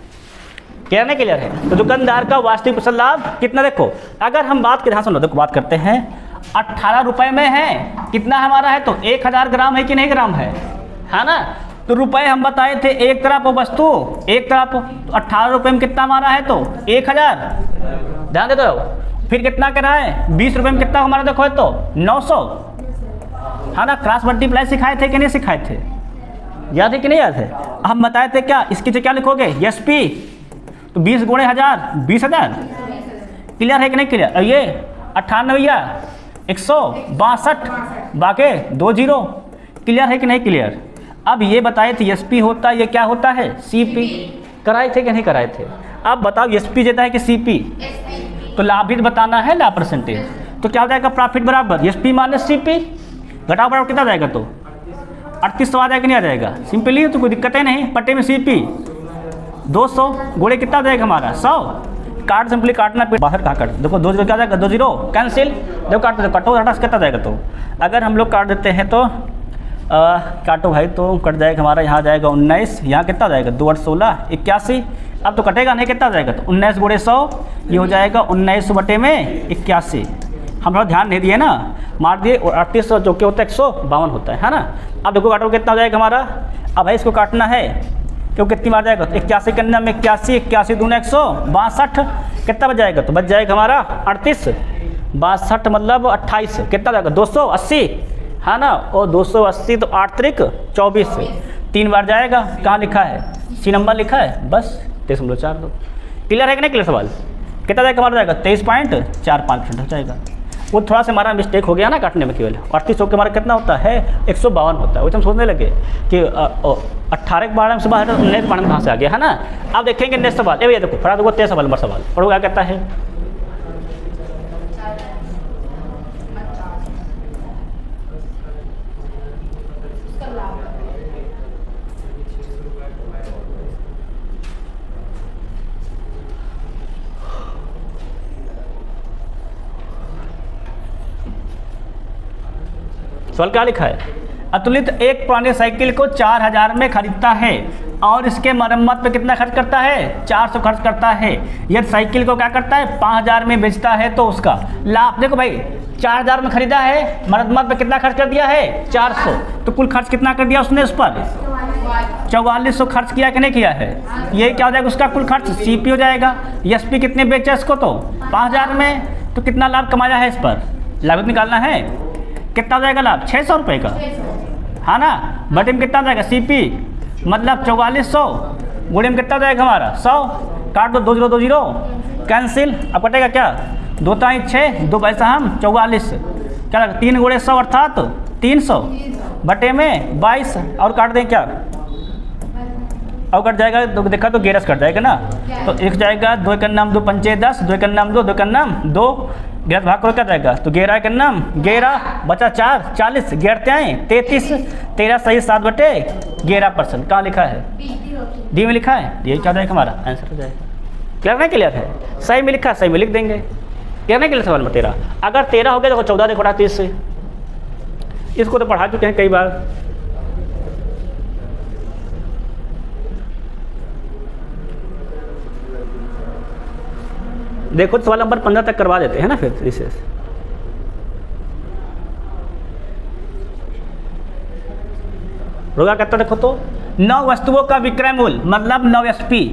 क्लियर नहीं क्लियर है। तो दुकानदार का वास्तविक प्रतिशत लाभ कितना, देखो अगर हम बात करें, हाँ सुनो, देखो बात करते हैं 18 रुपये में है, कितना हमारा है तो 1000 ग्राम है कि नहीं ग्राम है ना। तो रुपए हम बताए थे एक तरफ वस्तु एक तरफ, तो 18 रुपये में कितना हमारा है तो 1000, ध्यान दे दो। फिर कितना करा है 20 रुपये में कितना हमारा देखो है तो 900, है ना। क्रॉस मल्टीप्लाई सिखाए थे कि नहीं सिखाए थे, याद है कि नहीं याद है। हम बताए थे क्या, इसकी जगह क्या लिखोगे एस पी, तो 20 गुणे 1000 20,000, क्लियर है कि नहीं क्लियर। और ये 98 162 बाकी 2 0, क्लियर है कि नहीं क्लियर। अब ये बताए थे एस पी होता है, ये क्या होता है सी पी, कराए थे कि नहीं कराए थे। अब बताओ एस पी देता है कि सी पी, तो लाभित बताना है लाभ परसेंटेज, तो क्या हो जाएगा प्रॉफिट बराबर S P minus C P, घटाओ बराबर कितना जाएगा तो 3800 आ जाएगा, नहीं आ जाएगा, सिंपली तो कोई दिक्कत है नहीं। पट्टे में सी पी 200 गुणे कितना हो जाएगा हमारा 100, काट सिंपली काटना, बाहर कहाँ काट, देखो 2 0 क्या जाएगा 2 0 कैंसिल, देखो काट दो, कटो हटा कितना जाएगा। तो अगर हम लोग काट देते हैं तो काटो भाई, तो कट जाएगा हमारा, यहाँ जाएगा 19, यहाँ कितना जाएगा 2 8 16 81, अब तो कटेगा नहीं, कितना जाएगा तो 19 गुणे 100, ये हो जाएगा 1900 बटे में 81। हम लोग ध्यान नहीं दिए ना, मार दिए, और 3800 जो कि होता है 152 होता है ना। अब देखो काटो कितना हो जाएगा हमारा, अब भाई इसको काटना है क्योंकि कितनी बार जाएगा तो 81 के अंदर में 81, 81 दूना 162, कितना बच जाएगा तो बच जाएगा हमारा 38, 62 मतलब 28, कितना जाएगा 280, है ना। और 280 तो 8 त्रिक 24, 3 बार जाएगा, कहाँ लिखा है सी नंबर लिखा है, बस 23.42, क्लियर है कि नहीं क्लियर सवाल। कितना जाएगा हमारा जाएगा 23.45% हो जाएगा। वो थोड़ा सा हमारा मिस्टेक हो गया ना काटने में, केवल 38 के हमारा कितना होता है 152 होता है। वैसे हम सोचने लगे कि 18 के बारे में से बाहर 19 के बारे में कहाँ से आ गया, है ना। अब देखेंगे नेक्स्ट सवाल, ये भैया देखो फटा देखो 13 नंबर सवाल और क्या कहता है, सवाल क्या लिखा है, अतुलित एक पुराने साइकिल को 4000 में खरीदता है और इसके मरम्मत पे कितना खर्च करता है 400 खर्च करता है। यदि साइकिल को क्या करता है 5000 में बेचता है तो उसका लाभ, देखो भाई 4000 में खरीदा है, मरम्मत पे कितना खर्च कर दिया है 400, तो कुल खर्च कितना कर दिया उसने उस पर 4400 खर्च किया कि नहीं किया है। ये क्या हो जाएगा उसका कुल खर्च सी पी हो जाएगा। एस पी कितने बेचा इसको तो 5000 में, तो कितना लाभ कमाया है इस पर, लागत निकालना है, कितना हो जाएगा लाभ 600 रुपये का, है ना। बटे में कितना जाएगा सी पी मतलब 4400, गुणे में कितना जाएगा हमारा 100, काट दो 2 0 2 0 कैंसिल, अब कटेगा क्या 2 3 6 2 पैसा हम 44, क्या लगा 3 गुणे 100 अर्थात 300 बटे में 22, और काट दें क्या, और कट जाएगा तो देखा तो 11 कट जाएगा ना, तो एक जाएगा 2 के नाम 2 पंचे 10, 2 के नाम 2 2 के नाम 2, 11 भाग करो क्या जाएगा तो 11 के नाम 11 बचा 4 40, 11 आए 33, 13 सही 7 बटे 11%, कहाँ लिखा है डी में लिखा है, ये क्या जाएगा हमारा आंसर हो जाएगा। क्लियर नहीं क्लियर है, सही में लिखा सही में लिख देंगे। क्लियर नहीं क्लियर सवाल में 13, अगर 13 हो गया तो 14 देखो 30 से, इसको तो पढ़ा चुके हैं कई बार। देखो सवाल नंबर 15 तक करवा देते हैं ना फिर रिसेस। रोगा कहता देखो तो 9 वस्तुओं का विक्रय मूल्य मतलब 9 एसपी,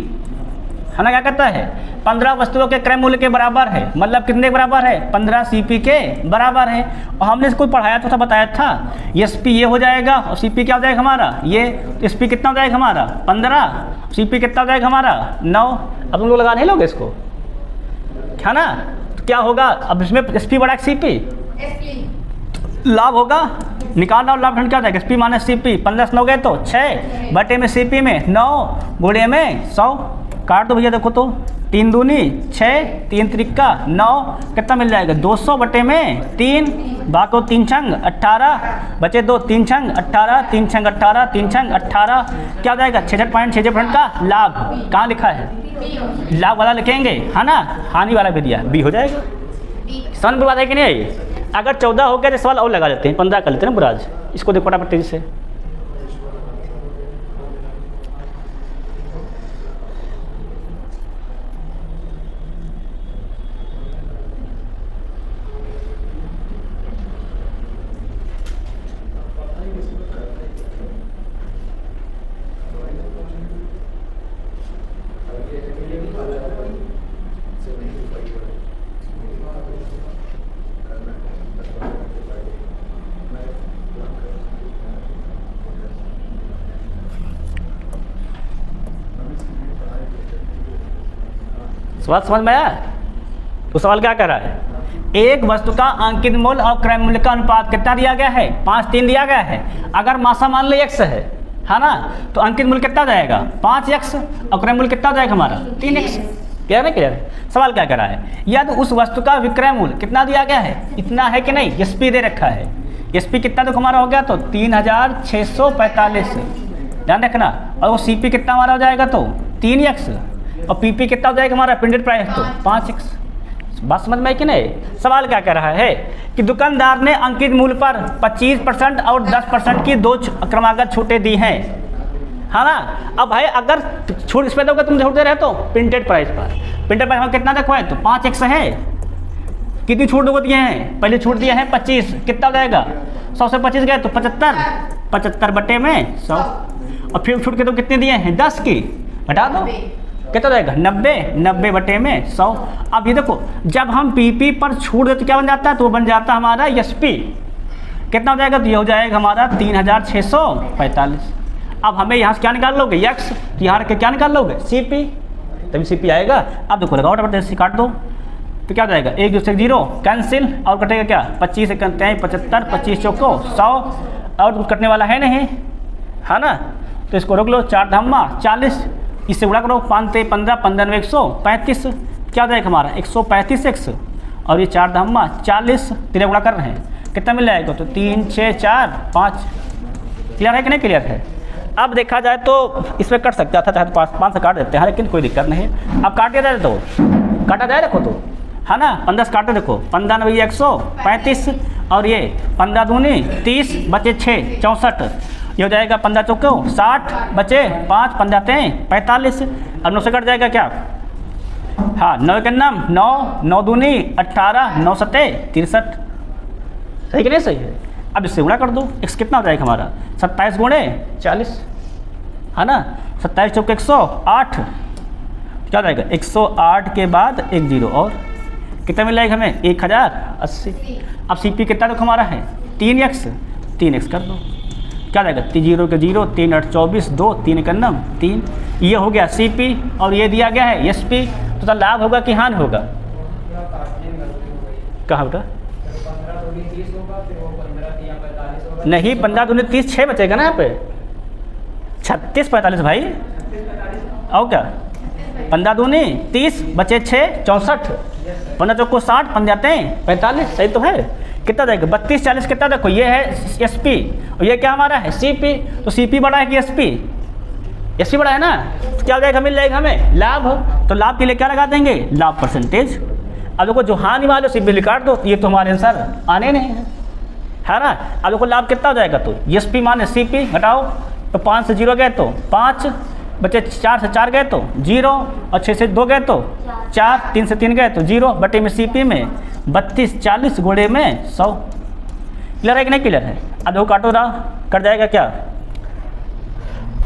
है ना, क्या कहता है 15 वस्तुओं के क्रय मूल्य के बराबर है, मतलब कितने के बराबर है 15 सीपी के बराबर है। और हमने इसको पढ़ाया था बताया था एसपी ये हो जाएगा और सीपी क्या हो जाएगा हमारा ये, एसपी कितना हो जाएगा हमारा 15, सीपी कितना हो जाएगा हमारा 9। अब तुम लोग लगा नहीं लोगे इसको, है ना, तो क्या होगा अब इसमें एसपी बड़ा सी पी, लाभ होगा निकालना, और लाभ क्या जाएगा एसपी माइनस सी पी, 15 9 गए तो 6 बटे में सीपी में 9 गुणे में 100, काट दो भैया देखो तो 3 दूनी 6 3 त्रिका 9, कितना मिल जाएगा 200 बटे में 3, बाको 3 छंग 18 बचे 2 3 छंग 18 3 छंग 18 3 छंग 18, क्या हो जाएगा 66.66% का लाभ, कहाँ लिखा है लाभ वाला लिखेंगे, है ना, हानि वाला भी दिया बी हो जाएगा। समझ में बात है कि नहीं आई? अगर 14 हो गया तो सवाल और लगा लेते हैं, 15 कर लेते हैं ना बुराज। इसको देखो फटाफट तेजी से। सवाल समझ में आया? तो सवाल क्या कर रहा है, एक वस्तु का अंकित मूल्य और क्रय मूल्य का अनुपात कितना दिया गया है? 5:3 दिया गया है। अगर मासा मान लो x है ना, तो अंकित मूल्य कितना जाएगा? 5x, और क्रय मूल्य कितना जाएगा हमारा? 3x। क्लियर है? क्लियर है? सवाल क्या कर रहा है, या तो उस वस्तु का विक्रय मूल्य कितना दिया गया है, इतना है कि नहीं, एसपी दे रखा है। एसपी कितना तो हमारा हो गया, तो 3645, ध्यान रखना। और वो सीपी कितना हमारा हो जाएगा, तो 3x, और पीपी कितना हो जाएगा हमारा प्रिंटेड प्राइस, तो 5x। बात समझ में आई कि नहीं? सवाल क्या कर रहा है कि दुकानदार ने अंकित मूल्य पर 25% और 10% की 2 क्रमागत छूटें दी हैं, है ना। अब भाई अगर छूट इस पर दोगे तुम छूट दे रहे तो प्रिंटेड प्राइस पर, प्रिंटेड प्राइस हम कितना देखो है, तो 5x है। कितनी छूट दिए हैं? पहले छूट दिए हैं 25, कितना हो जाएगा? 100 से 25 गए तो 75, 75 बटे में 100, और फिर छूट के तो कितने दिए हैं? 10 की, घटा दो, कितना जाएगा? 90, 90 बटे में 100। अब ये देखो, जब हम पीपी पर छूट देते क्या बन जाता है, तो वो बन जाता है हमारा एसपी। कितना हो जाएगा? तो ये हो जाएगा हमारा 3645। अब हमें यहाँ से क्या निकाल लोगे? एक्स, तो यहाँ के क्या निकाल लोगे? सीपी, तभी सीपी आएगा। अब देखो लगाओ फटाफट से काट दो, तो क्या हो जाएगा? 1 2 से 0 कैंसिल, और कटेगा क्या? 25 से 75, 25 चौको 100, और कुछ कटने वाला है नहीं, है ना। तो इसको रोक लो, 4 धामा 40, इससे गुणा करो, 5 से 15, 15 में 135, क्या हो जाएगा हमारा? 135x, और ये 4 धामा 40, 3 गुणा कर रहे हैं, कितना मिल जाएगा? तो 3 6 4 5। क्लियर है कि नहीं? क्लियर है। अब देखा जाए तो इसमें कट सकता था, चाहे तो 5 से काट देते हैं, लेकिन कोई दिक्कत नहीं है। अब काट दिया जाए तो काटा जाए, देखो तो, है ना। 15 से काटे, देखो 15 9 135, और ये 15 दूनी 30, बचे 6 64, ये हो जाएगा 15 चौको 60, बचे 5 15 45, अब 9 से कट जाएगा क्या? हाँ, 9 के नाम 9, 9 दूनी 18, 9 7 63। सही कि नहीं? सही है। अब इससे गुणा कर दो, x कितना हो जाएगा हमारा? 27 गुणे 40, है ना। 27 चौके 108, क्या हो जाएगा? 108 के बाद 1 0, और कितना मिल जाएगा हमें? 1080। अब सीपी कितना तो हमारा है? 3x, 3x कर दो, क्या जाएगा? 0 के 0, 3 8 24, 2 3 का नम 3, ये हो गया सीपी, और ये दिया गया है एसपी। तो लाभ होगा कि हानि होगा? कहाँ बेटा? नहीं, 15 दूनी 30, 6 बचेगा ना यहाँ पे, 36 45 भाई, और क्या? 15 दूनी 30, बचे 6 64, 15 चौको 60, 15 45, सही तो है। कितना जाएगा? 32 40, कितना देखो, ये है एसपी, और ये क्या हमारा है? सीपी। तो सीपी बड़ा है कि एसपी? एसपी बड़ा है ना, तो क्या हो जाएगा? मिल जाएगा हमें लाभ। तो लाभ के लिए क्या लगा देंगे? लाभ परसेंटेज। अब देखो जो हानि वाले सीपी काट दो, ये तो हमारे आंसर आने नहीं है ना। अब देखो लाभ कितना हो जाएगा? तो एसपी माने सीपी, घटाओ, तो 5 से 0 गए तो 5, बचे 4 से 4 गए तो 0, और 6 से 2 गए तो 4, 3 से 3 गए तो 0, बटे में सीपी में 32 40 गुणे में 100। क्लियर है कि नहीं? क्लियर है। अब देखो काटो रहा, कट जाएगा क्या?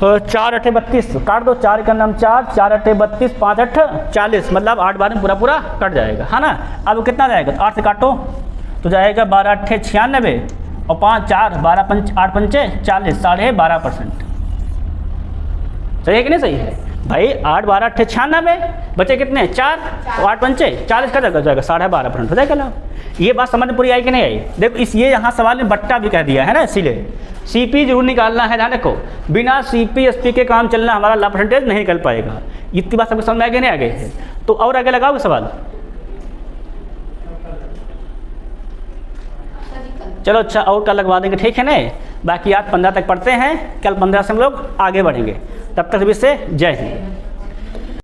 4 8 32, काट दो, 4 का नाम 4, 4 8 32, 5 8 40, मतलब 8 12 में पूरा कट जाएगा, है ना। अब वो कितना जाएगा? 8 से काटो तो जाएगा 12 8 96, और 5 4 12 5 8 5 40, 12.5%। सही है कि नहीं? सही है भाई। 8 12 8 96, बचे कितने? 4, तो 8 5 40 का जाएगा 12.5% हो जाएगा लाभ। ये बात समझ में पूरी आई कि नहीं आई? देखो इस ये यहाँ सवाल में बट्टा भी कह दिया है ना, इसीलिए सीपी जरूर निकालना है। ध्यान रखो, बिना सीपी एसपी के काम चलना, हमारा लाभ परसेंटेज नहीं निकल पाएगा। इतनी बात सबको समझ में आगे नहीं आ गई है? तो और आगे लगाओगे सवाल? चलो अच्छा, और कल लगवा देंगे, ठीक है ना। बाकी आज 15 तक पढ़ते हैं, कल 15 से हम लोग आगे बढ़ेंगे। तब तक भी से जय हिंद।